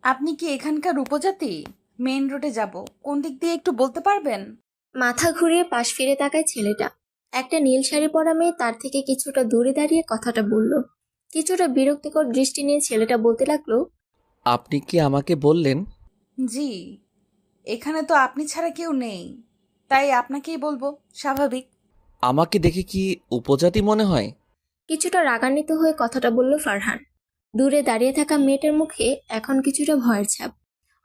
আপনি কি এখানকার উপজাতি? মেইন রোডে যাব, কোন দিক দিয়ে একটু বলতে পারবেন? মাথা ঘুরিয়ে পাশ ফিরে তাকায় ছেলেটা। একটা নীল শাড়ি পরা মেয়ে তার থেকে কিছুটা দূরে দাঁড়িয়ে কথাটা বলল। কিছুটা বিরক্তিকর দৃষ্টি নিয়ে ছেলেটা বলতে লাগলো, আপনি কি আমাকে বললেন? জি, এখানে তো আপনি ছাড়া কেউ নেই, তাই আপনাকেই বলবো, স্বাভাবিক। আমাকে দেখে কি উপজাতি মনে হয়? কিছুটা রাগান্বিত হয়ে কথাটা বলল ফারহান। দূরে দাঁড়িয়ে থাকা মেয়েটার মুখে এখন কিছুটা ভয়ের ছাপ।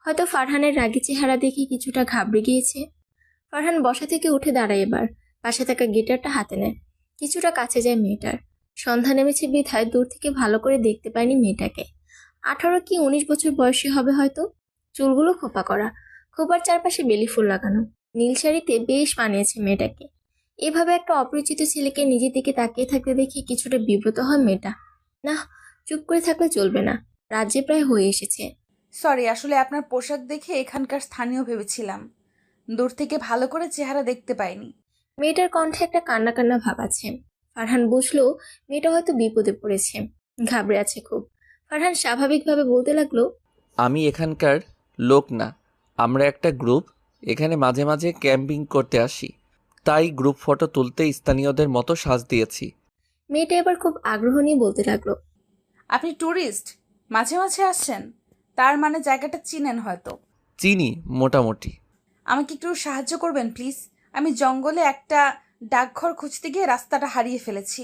হয়তো ফারহানের রাগী চেহারা দেখে কিছুটা ঘাবড়ে গিয়েছে। ফারহান বসা থেকে উঠে দাঁড়ায়, এবার পাশে থাকা গিটারটা হাতে নেয়। কিছুটা কাছে যায় মেয়েটার। সন্ধ্যা নেমেছে বিধায় দূর থেকে ভালো করে দেখতে পায়নি মেয়েটাকে। 18 কি 19 বছর বয়সী হবে হয়তো। চুলগুলো খোপা করা, খোপার চারপাশে বেলি ফুল লাগানো। নীল শাড়িতে বেশ মানিয়েছে মেয়েটাকে। এভাবে একটা অপরিচিত ছেলেকে নিজের দিকে তাকিয়ে থাকতে দেখে কিছুটা বিব্রত হয় মেয়েটা। না, চুপ করে থাকলে চলবে না, রাজ্যে প্রায় হয়ে এসেছে। সরি, আসলে আপনার পোশাক দেখে এখানকার স্থানীয় ভেবেছিলাম, দূর থেকে ভালো করে চেহারা দেখতে পাইনি। মেয়েটার কণ্ঠে একটা কান্না কান্না ভাব আছে। ফারহান বুঝলো মেয়েটা হয়তো বিপদে পড়েছে, ঘাবড়ে আছে খুব। ফারহান স্বাভাবিকভাবে বলতে লাগলো, আমি এখানকার লোক না। আমরা একটা গ্রুপ, এখানে মাঝে মাঝে ক্যাম্পিং করতে আসি, তাই গ্রুপ ফটো তুলতে স্থানীয়দের মতো সাজ দিয়েছি। মেয়েটা এবার খুব আগ্রহ নিয়ে বলতে লাগলো, আপনি ট্যুরিস্ট, মাঝে মাঝে আসছেন, তার মানে জায়গাটা চিনেন হয়তো। চিনি মোটামুটি। আমাকে একটু সাহায্য করবেন প্লিজ? আমি জঙ্গলে একটা ডাকঘর খুঁজতে গিয়ে রাস্তাটা হারিয়ে ফেলেছি,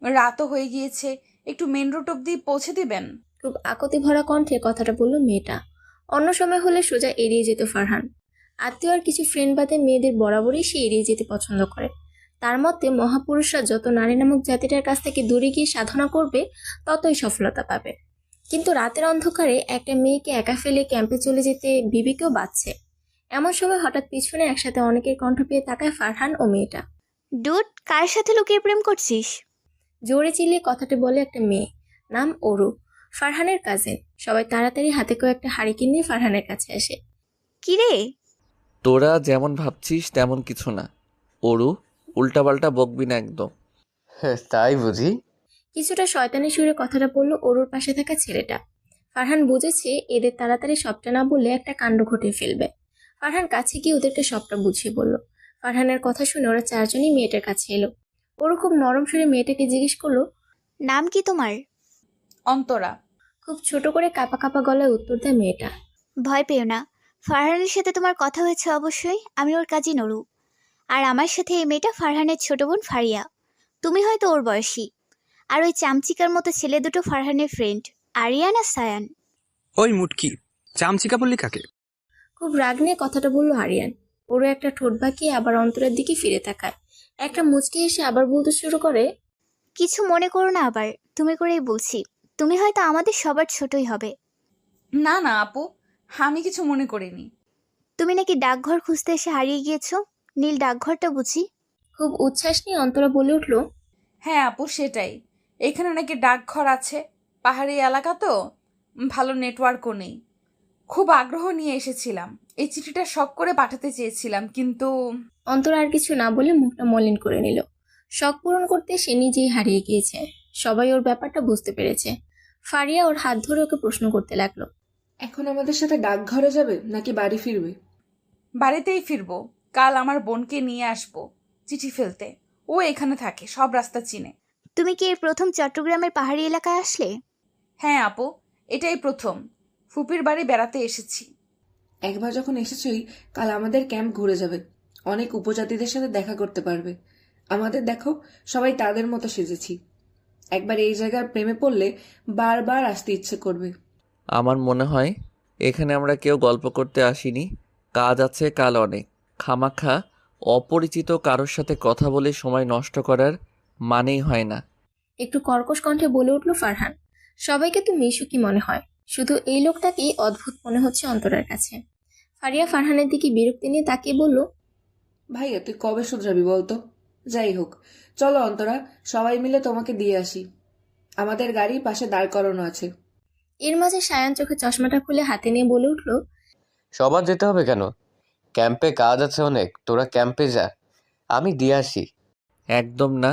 রাতও হয়ে গিয়েছে, একটু মেন রোড অব্দি পৌঁছে দিবেন? খুব আকুতি ভরা কণ্ঠে কথাটা বলল মেয়েটা। অন্য সময় হলে সোজা এড়িয়ে যেত ফারহান। আত্মীয় আর কিছু ফ্রেন্ড বাদে মেয়েদের বরাবরই সে এড়িয়ে যেতে পছন্দ করে। তার মতে মহাপুরুষরা যত নারী নামক জাতিটার কাছ থেকে দূরে গিয়ে সাধনা করবে, ততই সফলতা পাবে। কিন্তু রাতের অন্ধকারে একটা মেয়েকে একা ফেলে ক্যাম্পে চলে যেতে বিবেকেও বাঁচছে। এমন সময় হঠাৎ পিছনে একসাথে অনেকের কণ্ঠ পেয়ে তাকায় ফারহান ও মেয়েটা। ডুড, কার সাথে লুকিয়ে প্রেম করছিস? জোরে চিল্লিয়ে কথাটি বলে একটা মেয়ে, নাম অরু, ফারহানের কাজিন। সবাই তাড়াতাড়ি হাতে করে একটা হারিকেন নিয়ে ফারহানের কাছে আসে। কি রে? তোরা যেমন ভাবছিস তেমন কিছু না। ওরু, উল্টাপাল্টা বকবি না একদম। হ্যাঁ, তাই বুঝি? কিছুটা শয়তানি সুরে কথাটা বলল অরুর পাশে থাকা ছেলেটা। ফারহান বুঝেছে এদের তাড়াতাড়ি সবটা না বললে একটা কাণ্ড ঘটে ফেলবে। ফারহান কাছে গিয়ে ওদেরকে সবটা বুঝিয়ে বলল। ফারহানের কথা শুনে ওরা চারজনই মেয়েটার কাছে এলো। ওরু খুব নরম সুরে মেয়েটাকে জিজ্ঞেস করলো, নাম কি তোমার? অন্তরা। খুব ছোট করে কাঁপা কাঁপা গলায় উত্তর দেয় মেয়েটা। ভয় পেও না, ফারহানের সাথে তোমার কথা হয়েছে অবশ্যই। আমি ওর কাজিন নরু। আর আমার সাথে এই মেয়েটা ফারহানের ছোট বোন ফারিয়া। তুমি হয়তো ওর বয়সী। আর ওই চামচিকার মতো ছেলে দুটো ফারহানের ফ্রেন্ড, আরিয়ান আর সায়ান। ওই মুটকি, চামচিকা বললি কাকে? খুব রাগ নিয়ে কথাটা বলল আরিয়ান। ওরও একটা ঠোঁট বাঁকিয়ে আবার অন্তরের দিকে ফিরে তাকায়। একটা মুচকি এসে আবার বলতে শুরু করে, কিছু মনে করো না আবার, তুমি করেই বলছি। তুমি হয়তো আমাদের সবার ছোটই হবে। না না আপু, আমি কিছু মনে করিনি। তুমি নাকি ডাকঘর খুঁজতে এসে হারিয়ে গিয়েছো, নীল ডাকঘরটা বুঝি? খুব উচ্ছ্বাস নিয়ে অন্তরা বলে উঠল, হ্যাঁ আপু, সেটাই। এখানে নাকি ডাকঘর আছে, পাহাড়ি এলাকা তো, ভালো নেটওয়ার্কও নেই। খুব আগ্রহ নিয়ে এসেছিলাম, এই চিঠিটা শখ করে পাঠাতে চেয়েছিলাম, কিন্তু অন্তরা আর কিছু না বলে মুখটা মলিন করে নিল। শখ পূরণ করতে সে নিজেই হারিয়ে গিয়েছে। সবাই ওর ব্যাপারটা বুঝতে পেরেছে। ফারিয়া ওর হাত ধরে ওকে প্রশ্ন করতে লাগলো, এখন আমাদের সাথে ডাকঘরে যাবে নাকি বাড়ি ফিরবে? বাড়িতেই ফিরবো। কাল আমার বোনকে নিয়ে আসবো চিঠি ফেলতে। ও এখানে থাকে, সব রাস্তা চিনে। তুমি কি এই প্রথম চট্টগ্রামের পাহাড়ি এলাকায় আসলে? হ্যাঁ আপু, এটাই প্রথম। ফুপির বাড়ি বেড়াতে এসেছি। একবার যখন এসেছই, কাল আমাদের ক্যাম্প ঘুরে যাবে, অনেক উপজাতিদের সাথে দেখা করতে পারবে। আমাদের দেখো, সবাই তাদের মতো সেজেছি। একবার এই জায়গার প্রেমে পড়লে বারবার আসতে ইচ্ছে করবে। আমার মনে হয় এখানে আমরা কেউ গল্প করতে আসিনি, কাজ আছে কাল অনেক। খামাখা অপরিচিত কারোর সাথে কথা বলে সময় নষ্ট করার মানেই হয় না। একটু কর্কশ কণ্ঠে বলে উঠল ফারহান। সবাইকে তো মিশুকি মনে হয়, শুধু এই লোকটাকেই অদ্ভুত মনে হচ্ছে অন্তরার কাছে। ফারিয়া ফারহানের দিকে বিরক্তি নিয়ে তাকিয়ে বলল, ভাইয়া, তুই কবে শুধরাবি বলতো? যাই হোক, চলো অন্তরা, সবাই মিলে তোমাকে দিয়ে আসি। আমাদের গাড়ি পাশে দাঁড় করানো আছে। এর মাঝে সায়ান চোখে চশমাটা খুলে হাতে নিয়ে বলে উঠল, সবার যেতে হবে কেন? ক্যাম্পে কাজ আছে অনেক, তোরা ক্যাম্পে যা, আমি দিয়ে আসি। একদম না।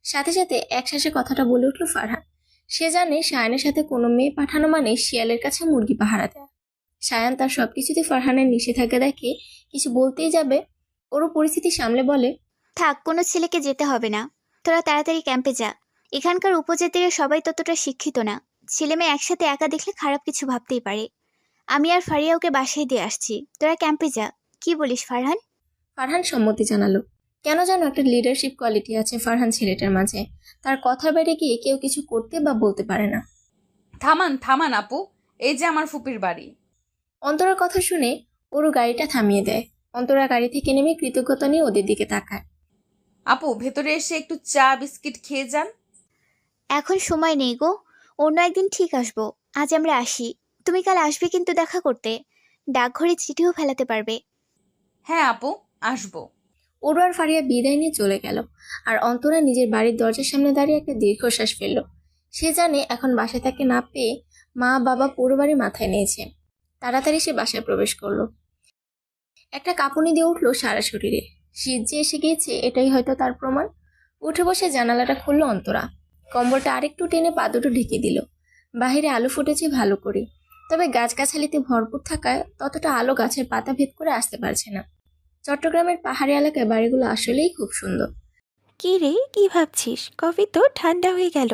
সাথে সাথে একশ্বাসে কথাটা বলে উঠল ফারহান। সে জানে সায়ানের সাথে কোনো মেয়ে পাঠানো মানে শিয়ালের কাছে মুরগি পাহারা দেয়া। সায়ান তার সবকিছুতে ফারহানের নিষেধাজ্ঞা দেখে কিছু বলতেই যাবে, ওরও পরিস্থিতি সামলে বলে, থাক, কোনো ছেলেকে যেতে হবে না। তোরা তাড়াতাড়ি ক্যাম্পে যা। এখানকার উপজাতিরা সবাই ততটা শিক্ষিত না। ছেলে মেয়ে একসাথে একা দেখলে খারাপ কিছু ভাবতেই পারে। আমি আর ফারিয়া ওকে বাসায় দিয়ে আসছি, তোরা ক্যাম্পে যা। কি বলিস ফারহান? ফারহান সম্মতি জানালো। কেন যেন একটা লিডারশিপ কোয়ালিটি আছে ফারহান ছেলেটার মাঝে, তার কথার বাইরে গিয়ে কেউ কিছু করতে বা বলতে পারে না। থামান থামান আপু, এই যে আমার ফুপির বাড়ি। অন্তরার কথা শুনে ওরও গাড়িটা থামিয়ে দেয়। অন্তরা গাড়ি থেকে নেমে কৃতজ্ঞতা নিয়ে ওদের দিকে তাকায়। আপু, ভেতরে এসে একটু চা বিস্কিট খেয়ে যান। এখন সময় নেই গো, অন্য একদিন ঠিক আসবো। আজ আমরা আসি। তুমি কাল আসবে কিন্তু দেখা করতে। ডাকঘরে চিঠিও ফেলাতে পারবে। হ্যাঁ আপু, আসবো। ওরও আর ফারিয়া বিদায় নিয়ে চলে গেল। আর অন্তরা নিজের বাড়ির দরজার সামনে দাঁড়িয়ে একটা দীর্ঘশ্বাস ফেলল। সে জানে এখন বাসায় তাকে না পেয়ে মা বাবা পুরো বাড়ি মাথায় নিয়েছে। তাড়াতাড়ি সে বাসায় প্রবেশ করলো। একটা কাঁপুনি দিয়ে উঠলো সারা শরীরে। শীত যে এসে গিয়েছে এটাই হয়তো তার প্রমাণ। উঠে বসে জানালাটা খুললো অন্তরা। কম্বলটা আরেকটু টেনে পা দুটো ঢেকে দিল। বাহিরে আলো ফুটেছে ভালো করে, তবে গাছগাছালিতে ভরপুর থাকায় ততটা আলো গাছের পাতা ভেদ করে আসতে পারছে না। চট্টগ্রামের পাহাড়ি এলাকায় বাড়িগুলো আসলেই খুব সুন্দর। কি রে, কি ভাবছিস? কফি তো ঠান্ডা হয়ে গেল।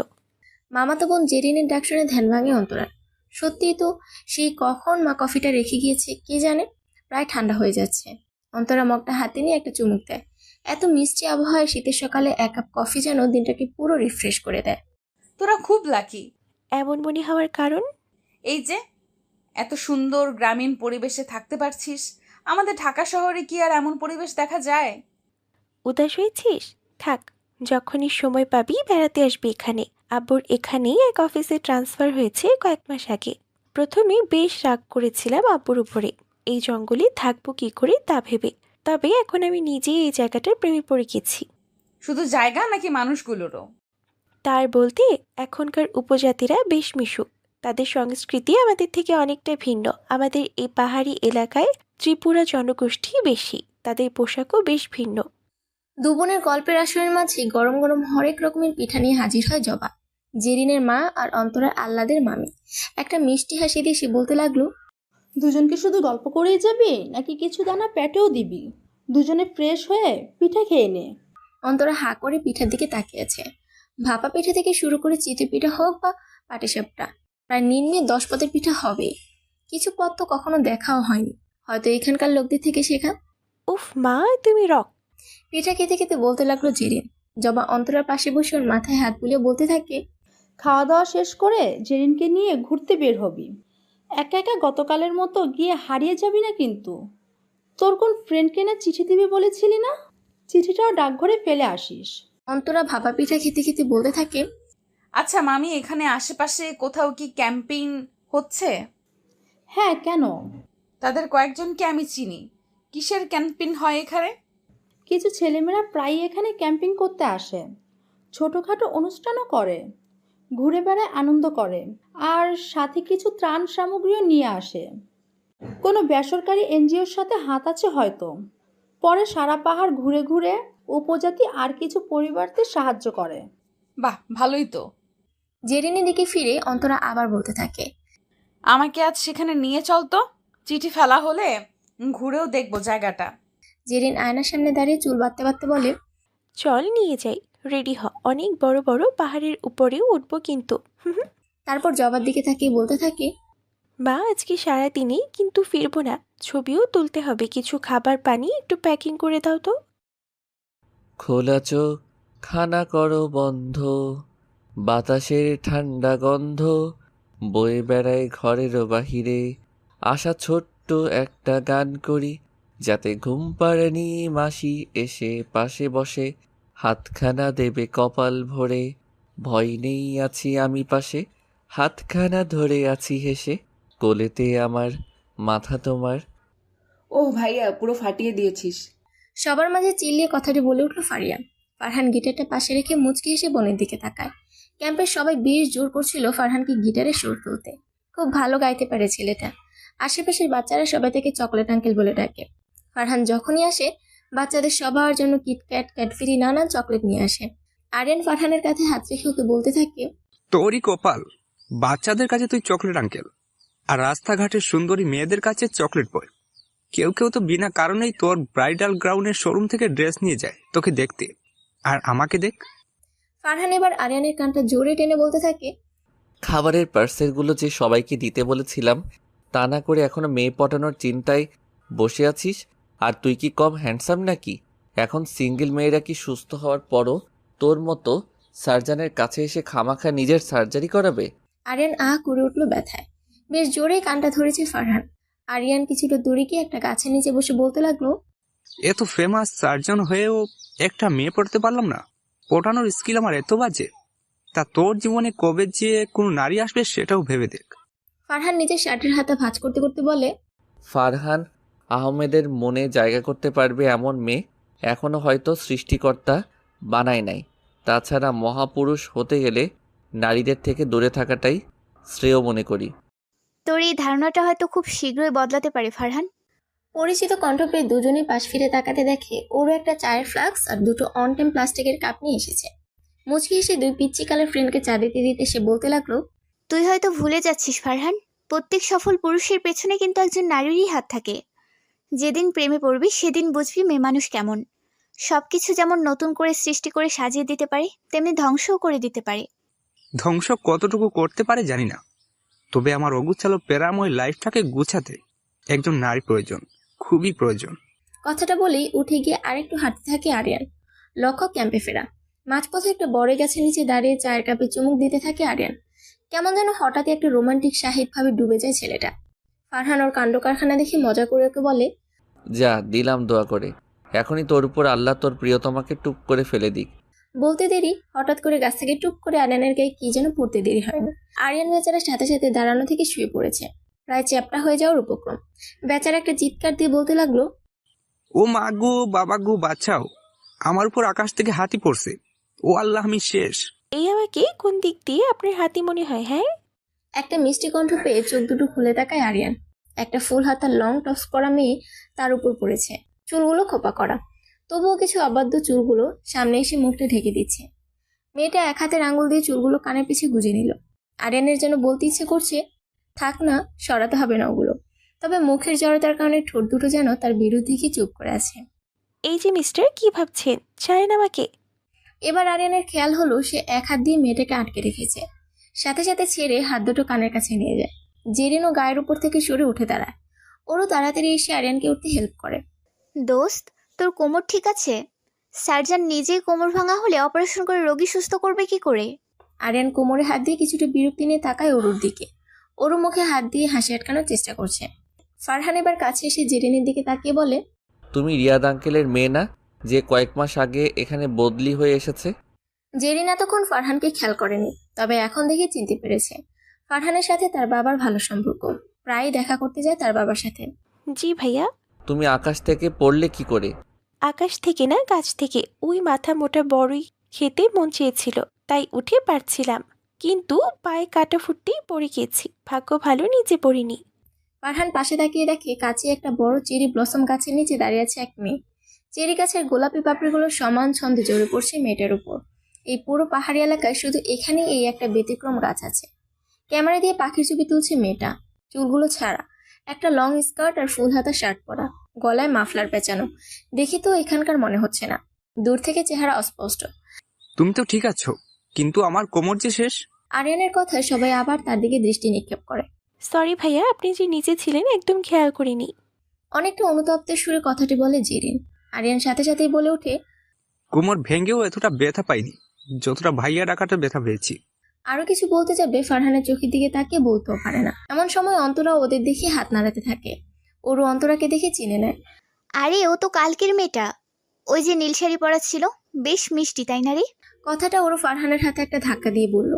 মামাতো বোন জেরিনের ডাক শুনে ধ্যান ভাঙে অন্তরার। সত্যিই তো, সেই কখন মা কফিটা রেখে গিয়েছে কে জানে। প্রায় ঠান্ডা হয়ে যাচ্ছে। অন্তরা মগটা হাতে নিয়ে একটা চুমুক দেয়। এত মিষ্টি আবহাওয়ায় শীতের সকালে এক কাপ কফি যেন দিনটাকে পুরো রিফ্রেশ করে দেয়। তোরা খুব লাকি। এমন মনে হওয়ার কারণ? এই যে এত সুন্দর গ্রামীণ পরিবেশে থাকতে পারছিস। আমাদের ঢাকা শহরে কি আর এমন পরিবেশ দেখা যায়? উদাস হয়েছিস? থাক, যখনই সময় পাবি বেড়াতে আসবি এখানে। আব্বুর এখানেই এক অফিসে ট্রান্সফার হয়েছে কয়েক মাস আগে। প্রথমে বেশ রাগ করেছিলাম আব্বুর উপরে, এই জঙ্গলে থাকবো কি করে তা ভেবে। তবে এখন আমি নিজেই এই জায়গাটার প্রেমে পড়ে গেছি। শুধু জায়গা নাকি মানুষগুলোরও? তার বলতে এখনকার উপজাতিরা বেশ মিশুক। তাদের সংস্কৃতি আমাদের থেকে অনেকটা ভিন্ন। আমাদের এই পাহাড়ি এলাকায় ত্রিপুরা জনগোষ্ঠী বেশি, তাদের পোশাকও বেশ ভিন্ন। দুবোনের গল্পের আসরের মাঝে গরম গরম হরেক রকমের পিঠা নিয়ে হাজির হয় জবা। জেরিনের মা আর অন্তরার আহ্লাদের মামি। একটা মিষ্টি হাসি দিয়ে সে বলতে লাগলো, দুজনকে শুধু গল্প করেই যাবি নাকি কিছু দানা পেটেও দিবি? দুজনে ফ্রেশ হয়ে পিঠা খেয়ে নে। অন্তরা হা করে পিঠার দিকে তাকিয়েছে। ভাপা পিঠা থেকে শুরু করে চিতই পিঠা হোক বা পাটিসাপটা, প্রায় নিম্নে 10 পদের পিঠা হবে। কিছু পদ তো কখনো দেখাও হয়নি, হয়তো এখানকার লোকদের থেকে শেখা। উফ মা, তুমি রক। পিঠা খেতে খেতে বলতে লাগলো জেরিন। জবা অন্তরার পাশে বসে ওর মাথায় হাত বুলিয়ে বলতে থাকে, খাওয়া দাওয়া শেষ করে জেরিনকে নিয়ে ঘুরতে বের হবি। একা একা গতকালের মতো গিয়ে হারিয়ে যাবি না কিন্তু। তোর কোন ফ্রেন্ডকে না চিঠি দিবি বলেছিলি না? চিঠিটাও ডাকঘরে ফেলে আসিস। অন্তরা ভাপা পিঠা খেতে খেতে বলতে থাকে, আচ্ছা মামি, এখানে আশেপাশে কোথাও কি ক্যাম্পিং হচ্ছে? হ্যাঁ, কেন? তাদের কয়েকজনকে আমি চিনি। কিসের ক্যাম্পিং হয় এখানে? কিছু ছেলেমেয়েরা প্রায়ই এখানে ক্যাম্পিং করতে আসে। ছোটোখাটো অনুষ্ঠানও করে, ঘুরে বেড়ায়, আনন্দ করে, আর সাথে কিছু ত্রাণ সামগ্রীও নিয়ে আসে। কোনো বেসরকারি এনজিওর সাথে হাত আছে হয়তো। পরে সারা পাহাড় ঘুরে ঘুরে উপজাতি আর কিছু পরিবারদের সাহায্য করে। বাহ, ভালোই তো। জেরিনের দিকে ফিরে অন্তরা আবার বলতে থাকে, আমাকে আজ সেখানে নিয়ে চল তো। চিঠি ফেলা হলে ঘুরেও দেখবো জায়গাটা। জেরিন আয়নার সামনে দাঁড়িয়ে চুল বাঁধতে বাঁধতে বলে, চল নিয়ে যাই, রেডি হ, অনেক বড় বড় পাহাড়ের উপরেও উঠবো কিন্তু। তারপর জবার দিকে তাকিয়ে বলতে থাকে, মা আজকে সারাদিনেই কিন্তু ফিরবো না, ছবিও তুলতে হবে। কিছু খাবার পানি একটু প্যাকিং করে দাও তো। খোলা চোখ খানা করো বন্ধ, বাতাসের ঠান্ডা গন্ধ বয়ে বেড়ায় ঘরেরও বাহিরে। আশা ছোট্ট একটা গান করি, যাতে ঘুম পাড়েনি মাসি এসে পাশে বসে হাতখানা দেবে কপাল ভরে। ভয় নেই আছি আমি পাশে, হাতখানা ধরে আছি হেসে, কোলেতে আমার মাথা তোমার। ও ভাইয়া, পুরো ফাটিয়ে দিয়েছিস। সবার মাঝে চিল্লিয়ে কথাটি বলে উঠল ফারিয়া। ফারহান গিটারটা পাশে রেখে মুচকি এসে বোনের দিকে তাকায়। ক্যাম্পের সবাই বেশ জোর করছিল ফারহানকে গিটারে সুর তুলতে। খুব ভালো গাইতে পারে ছেলেটা। আশেপাশের বাচ্চারা সবাই থেকে চকলেট আঙ্কেল বলে ডাকে। ফারহান যখনই আসে বাচ্চাদের সবার জন্য কিটক্যাট, ক্যাডবেরি, নানান চকলেট নিয়ে আসে। আরিয়ান ফারহানের কাছে হাত রেখে ওকে বলতে থাকে, তোরই কপাল, বাচ্চাদের কাছে তুই চকলেট আঙ্কেল। আর রাস্তাঘাটের সুন্দরী মেয়েদের কাছে চকলেট বয়। কেউ কেউ তো বিনা কারণেই তোর ব্রাইডাল গ্রাউন্ডের শোরুম থেকে ড্রেস নিয়ে যায় তোকে দেখতে। আর আমাকে দেখ। ফারহান এবার আরিয়ানের কানটা জোরে টেনে বলতে থাকে, খাবারের পার্সেলগুলো যে সবাইকে দিতে বলেছিলাম তা না করে এখনো মেয়ে পটানোর চিন্তায় বসে আছিস। আর তুই কি কম হ্যান্ডসাম নাকি? এখন সিঙ্গেল মেয়েরা কি সুস্থ হওয়ার পরও তোর মতো সার্জনের কাছে এসে খামাখা নিজের সার্জারি করাবে? আরিয়ান করে উঠল ব্যথায়। বেশ জোরেই কানটা ধরেছে ফারহান। আরিয়ান কিছুটা দূরে গিয়ে একটা গাছের নিচে বসে বলতে লাগলো, এত ফেমাস সার্জন হয়েও একটা মেয়ে পড়তে পারলাম না। পটানোর স্কিল আমার এত বাজে। তা তোর জীবনে কবে যে কোনো নারী আসবে সেটাও ভেবে দেখ। ফারহান নিজের শার্টের হাতা ভাঁজ করতে করতে বলে, ফারহান আহমেদের মনে জায়গা করতে পারবে এমন মেয়ে এখনো হয়তো সৃষ্টিকর্তা বানায় নাই। তাছাড়া মহাপুরুষ হতে গেলে নারীদের থেকে দূরে থাকাটাই শ্রেয় মনে করি। তোর এই ধারণাটা হয়তো খুব শীঘ্রই বদলাতে পারে ফারহান। পরিচিত কণ্ঠ পেয়ে দুজনেই পাশ ফিরে তাকাতে দেখে ওরও একটা চায়ের ফ্লাক্স আর দুটো অন টাইম প্লাস্টিকের কাপ নিয়ে এসেছে। মুচকি এসে দুই পিচ্চি কালের ফ্রেন্ডকে চা দিতে দিতে সে বলতে লাগলো, তুই হয়তো ভুলে যাচ্ছিস ফারহান, প্রত্যেক সফল পুরুষের পেছনে কিন্তু একজন নারীরই হাত থাকে। যেদিন প্রেমে পড়বি সেদিন বুঝবি মেয়ে মানুষ কেমন। সবকিছু যেমন নতুন করে সৃষ্টি করে সাজিয়ে দিতে পারে, তেমনি ধ্বংসও করে দিতে পারে। ধ্বংস কতটুকু করতে পারে জানি না, তবে আমার অগুচ্ছালো প্যারাময় লাইফটাকে গুছাতে একজন নারী প্রয়োজন, খুবই প্রয়োজন। কথাটা বলেই উঠে গিয়ে আরেকটু হাঁটতে থাকে আরিয়ান। লক্ষ্য ক্যাম্পে ফেরা। মাঝপথে একটা বড় গাছের নিচে দাঁড়িয়ে চায়ের কাপে চুমুক দিতে থাকে আরিয়ান। কেমন যেন হঠাৎই একটা রোমান্টিক সাহিত্যভাবে ডুবে যায় ছেলেটা। ফারহান ওর কাণ্ড কারখানা দেখে মজা করে ওকে বলে, যা দিলাম দোয়া করে, এখনই তোর উপর আল্লাহ তোর প্রিয়তমাকে টুপ করে ফেলে দিক। বলতে দেরি হঠাৎ করে গাছ থেকে টুপ করে আরিয়ানের গায়ে কি যেন পড়তে দেরি হয় না। আরিয়ান বেচারার সাথে সাথে দাঁড়ানো থেকে শুয়ে পড়েছে, প্রায় চ্যাপ্টা হয়ে যাওয়ার উপক্রম। বেচারা একটা চিৎকার দিয়ে বলতে লাগলো, ও মা গো, বাবা গো, বাঁচাও, আমার উপর আকাশ থেকে হাতি পড়ছে। ও আল্লাহ, আমি শেষ। এই আমাকে কোন দিক দিয়ে আপনার হাতি মনে হয়? হ্যাঁ, একটা মিষ্টি কণ্ঠ পেয়ে চোখ দুটো খুলে তাকায় আরিয়ান। একটা ফুল হাতা লং টপস পরা মেয়ে তার উপর পড়েছে, চুলগুলো খোপা করা, তবুও কিছু অবাধ্য চুলগুলো সামনে এসে মুখটা ঢেকে দিচ্ছে। মেয়েটা এক হাতের আঙুল দিয়ে চুলগুলো কানের পিছে গুজে নিল। আরিয়ানের যেন বলতে ইচ্ছে করছে, থাক না, সরাতে হবে না ওগুলো। তবে মুখের জড়তার কারণে ঠোঁট দুটো যেন তার বিরুদ্ধে গিয়ে চুপ করে আছে। এই যে মিস্টার, কি ভাবছেন? ছাড়েন আমাকে। এবার আরিয়ানের খেয়াল হলো সে এক হাত দিয়ে মেয়েটাকে আটকে রেখেছে। সাথে সাথে ছেড়ে হাত দুটো কানের কাছে নিয়ে যায়। জেরিনও গায়ের উপর থেকে সরে উঠে দাঁড়ায়। ওরও তাড়াতাড়ি এসে আরিয়ানকে উঠতে হেল্প করে। দোস্ত, তোর কোমর ঠিক আছে? সার্জন নিজেই কোমর ভাঙা হলে অপারেশন করে রোগী সুস্থ করবে কি করে? আরিয়ান কোমরে হাত দিয়ে কিছুটা বিরক্তি নিয়ে তাকায় ওরুর দিকে। ওরু মুখে হাত দিয়ে হাসি আটকানোর চেষ্টা করছে। ফারহান এবার কাছে এসে জেরিনের দিকে তাকিয়ে বলে, তুমি রিয়াদ আঙ্কেলের মেয়ে না, যে কয়েক মাস আগে এখানে বদলি হয়ে এসেছে? জেরিন এতক্ষণ ফারহানকে খেয়াল করেনি, তবে এখন দেখে চিনতে পেরেছে। ফারহানের সাথে তার বাবার ভালো সম্পর্ক, প্রায়ই দেখা করতে যায় তার বাবার সাথে। জি ভাইয়া। তুমি আকাশ থেকে পড়লে কি করে? আকাশ থেকে না, গাছ থেকে। ওই মাথা মোটা বড়ই খেতে মন চেয়েছিল, তাই উঠে পারছিলাম, কিন্তু পায়ে কাটা ফুটতেই পড়ে গিয়েছি। ভাগ্য ভালো নিচে পড়িনি। ফারহান পাশে তাকিয়ে দেখে কাছে একটা বড় চেরি ব্লসম গাছের নিচে দাঁড়িয়ে আছে এক মেয়ে। চেরি গাছের গোলাপি পাপড়িগুলো সমান ছন্দে ঝরে পড়ছে মেয়েটার উপর। এই পুরো পাহাড়ি এলাকায় শুধু এখানেই এই একটা ব্যতিক্রম গাছ আছে। ক্যামেরা দিয়ে পাখির ছবি তুলছে মেয়েটা, চুলগুলো ছাড়া, একটা লং স্কার্ট আর ফুল হাতা শার্ট পরা, গলায় মাফলার পেঁচানো। দেখি তো এখানকার মনে হচ্ছে না, দূর থেকে চেহারা অস্পষ্ট। তুমি তো ঠিক আছো, কিন্তু আমার কোমর যে শেষ। আরিয়ানের কথায় সবাই আবার তার দিকে দৃষ্টি নিক্ষেপ করে। সরি ভাইয়া, আপনি যে নিচে ছিলেন একদম খেয়াল করিনি। অনেকটা অনুতপ্তের সুরে কথাটি বলে জেরিন। আরিয়ান সাথে সাথেই বলে ওঠে, কোমর ভেঙেও এতটা ব্যথা পাইনি যতটা ভাইয়া ডাকাটা ব্যথা পেয়েছি। আরো কিছু বলতে যাবে, ফারহানের চোখের দিকে তাকিয়ে বলতেও পারে না। এমন সময় অন্তরা ওদের দেখে হাত নাড়াতে থাকে। ওরও অন্তরাকে দেখে চিনে নেয়। আরে ও তো কালকের মেয়েটা, ওই যে নীল শাড়ি পরা ছিল, বেশ মিষ্টি তাই না রে? কথাটা ওরও ফারহানের হাতে একটা ধাক্কা দিয়ে বলল।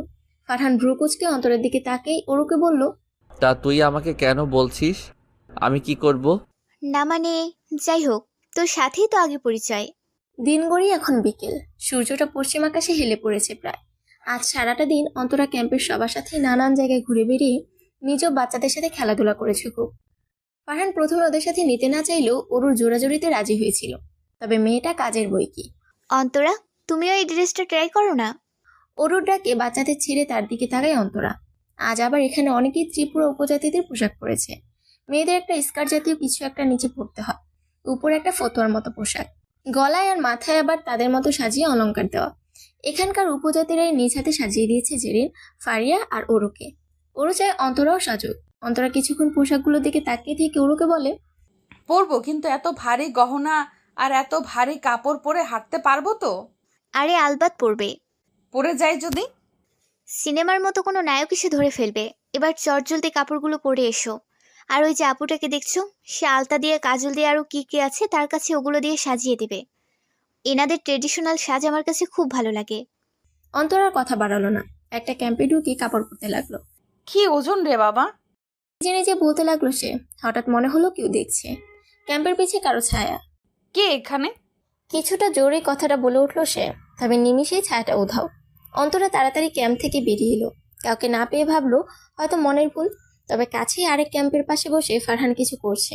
ফারহান ভ্রু কুঁচকে অন্তরের দিকে তাকেই ওরুকে বলল, তা তুই আমাকে কেন বলছিস? আমি কি করব? না মানে, যাই হোক, তোর সাথেই তো আগে পরিচয়। দিন গড়িয়ে এখন বিকেল, সূর্যটা পশ্চিম আকাশে হেলে পড়েছে প্রায়। আজ সারাটা দিন অন্তরা ক্যাম্পের সবার সাথে নানান জায়গায় ঘুরে বেরিয়ে নিজেও বাচ্চাদের সাথে খেলাধুলা করেছে খুব। ফারহান প্রথমে ওদের সাথে নিতে না চাইলেও ওরুর জোরাজোরিতে রাজি হয়েছিল। তবে মেয়েটা কাজের বই কি। অন্তরা, তুমিও এই ড্রেসটা ট্রাই করো না। অরুর ডাকে বাচ্চাদের ছেড়ে তার দিকে তাকায় অন্তরা। আজ আবার এখানে অনেকেই ত্রিপুরা উপজাতিদের পোশাক পরেছে। মেয়েদের একটা স্কার্ট জাতীয় কিছু একটা নিচে পরতে হয়, উপরে একটা ফতুয়ার মতো পোশাক, গলায় আর মাথায় আবার তাদের মতো সাজিয়ে অলংকার দেওয়া। এখানকার উপজাতিরাই নিজ হাতে সাজিয়ে দিয়েছে জেরিন, ফারিয়া আর ওরুকে। ওরু চায় অন্তরাও সাজুক। অন্তরা কিছুক্ষণ পোশাকগুলোর দিকে তাকিয়ে থেকে ওরুকে বলে, পরবো, কিন্তু এত ভারী গহনা আর এত ভারী কাপড় পরে হাঁটতে পারবো তো? আরে আলবাত পড়বে। পরে যাই যদি? সিনেমার মতো কোনো নায়ক এসে ধরে ফেলবে। এবার চটজলদি কাপড়গুলো পরে এসো। আর ওই যে আপুটাকে দেখছো, সে আলতা দিয়ে, কাজল দিয়ে আরো কি কি আছে তার কাছে, ওগুলো দিয়ে সাজিয়ে দিবে। এনাদের ট্রেডিশনাল সাজ আমার কাছে খুব ভালো লাগে। অন্তরার কথা বাড়ালো না, একটা ক্যাম্পে ঢুকে কাপড় পরতে লাগলো। কি ওজন রে বাবা! নিজে নিজে বলতে লাগলো সে। হঠাৎ মনে হলো কেউ দেখছে। ক্যাম্পের পিছে কারো ছায়া। কে এখানে? কিছুটা জোরে কথাটা বলে উঠলো সে, তবে নিমিষেই ছায়াটা উধাও। অন্তরা তাড়াতাড়ি ক্যাম্প থেকে বেরিয়ে এলো। কাউকে না পেয়ে ভাবলো হয়তো মনের ভুল। তবে কাছেই আরেক ক্যাম্পের পাশে বসে ফারহান কিছু করছে।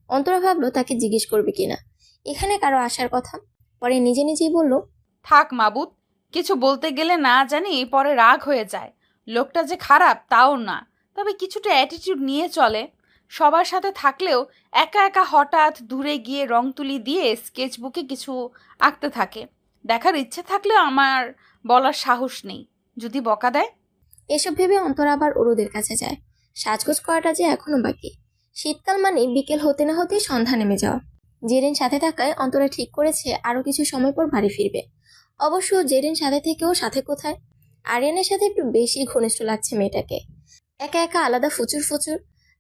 অন্তরা ভাবলো তাকে জিজ্ঞেস করবে কিনা এখানে কারো আসার কথা। পরে নিজে নিজেই বলল, থাক মাবুদ, কিছু বলতে গেলে না জানি পরে রাগ হয়ে যায়। লোকটা যে খারাপ তাও না, তবে কিছুটা অ্যাটিটিউড নিয়ে চলে। সবার সাথে থাকলেও একা একা হঠাৎ দূরে গিয়ে রং তুলি দিয়ে স্কেচ বুকে কিছু আঁকতে থাকে। দেখার ইচ্ছে থাকলেও আমার বলার সাহস নেই, যদি বকা দেয়। এসব ভেবে অন্তরা আবার ওরুদের কাছে যায়। সাজগোজ করাটা যে এখনো বাকি। শীতকাল মানে বিকেল হতে না হতেই সন্ধ্যা নেমে যাওয়া। জেরিন সাথে থাকায় অন্তরা ঠিক করেছে আরো কিছু সময় পর বাড়ি ফিরবে। অবশ্য জেরিন সাথে থেকেও সাথে কোথায়, আরিয়ানের সাথে একটু বেশি ঘনিষ্ঠ লাগছে মেয়েটাকে। একা একা আলাদা ফুচুর ফুচুর,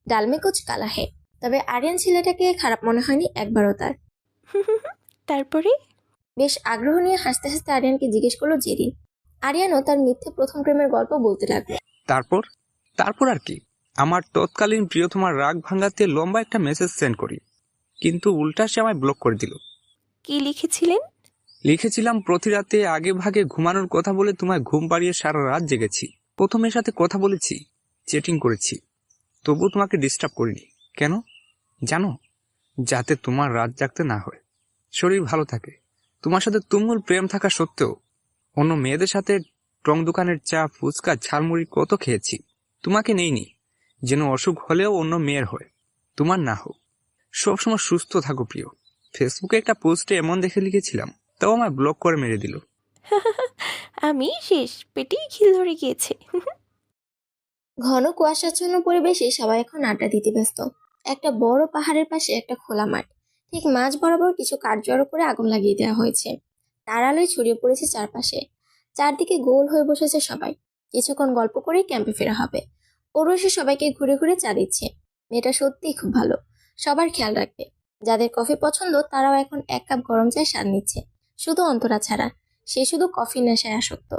ডালমে কুচ কালা হে। তবে আরিয়ান ছেলেটাকে খারাপ মনে হয়নি একবারও তার। তারপরে বেশ আগ্রহ নিয়ে হাসতে হাসতে আরিয়ানকে জিজ্ঞেস করলো জেরিন। আরিয়ানও তার মিথ্যে প্রথম প্রেমের গল্প বলতে লাগলো। তারপর তারপর আর কি, আমার তৎকালীন প্রিয়তমার রাগ ভাঙাতে লম্বা একটা মেসেজ সেন্ড করি, কিন্তু উল্টা সে আমায় ব্লক করে দিল। কি লিখেছিলেন? লিখেছিলাম, প্রতি রাতে আগে ভাগে ঘুমানোর কথা বলে তোমায় ঘুম পাড়িয়ে সারা রাত জেগেছি। প্রথমের সাথে কথা বলেছি, চেটিং করেছি, তবু তোমাকে ডিস্টার্ব করিনি। কেন জানো? যাতে তোমার রাত জাগতে না হয়, শরীর ভালো থাকে। তোমার সাথে তুমুল প্রেম থাকা সত্ত্বেও অন্য মেয়েদের সাথে টং দোকানের চা, ফুচকা, ঝালমুড়ি কত খেয়েছি। তোমাকে নেইনি, যেন অসুখ হলেও অন্য মেয়ের হয়, তোমার না হোক। সবসময় সুস্থ থাকো প্রিয়। ফেসবুকে একটা পোস্টে এমন দেখে লিখেছিলাম, তাও আমায় ব্লক করে মেরে দিল। আমি শেষ, পেটেই খিল ধরে গিয়েছে। ঘন কুয়াশাচ্ছন্ন পরিবেশে সবাই এখন আড্ডা দিতে ব্যস্ত। একটা বড় পাহাড়ের পাশে একটা খোলা মাঠ, ঠিক মাঝ বরাবর কিছু কাঠ জড়ো করে আগুন লাগিয়ে দেওয়া হয়েছে। তার আলোয় ছড়িয়ে পড়েছে চারপাশে। চারদিকে গোল হয়ে বসেছে সবাই। কিছুক্ষণ গল্প করেই ক্যাম্পে ফেরা হবে। ওরসে সবাইকে ঘুরে ঘুরে চা দিচ্ছে। মেয়েটা সত্যিই খুব ভালো, সবার খেয়াল রাখবে। যাদের কফি পছন্দ তারাও এখন এক কাপ গরম চায় স্বাদ নিচ্ছে। শুধু অন্তরা ছাড়া, সে শুধু কফি নেশায় আসক্ত।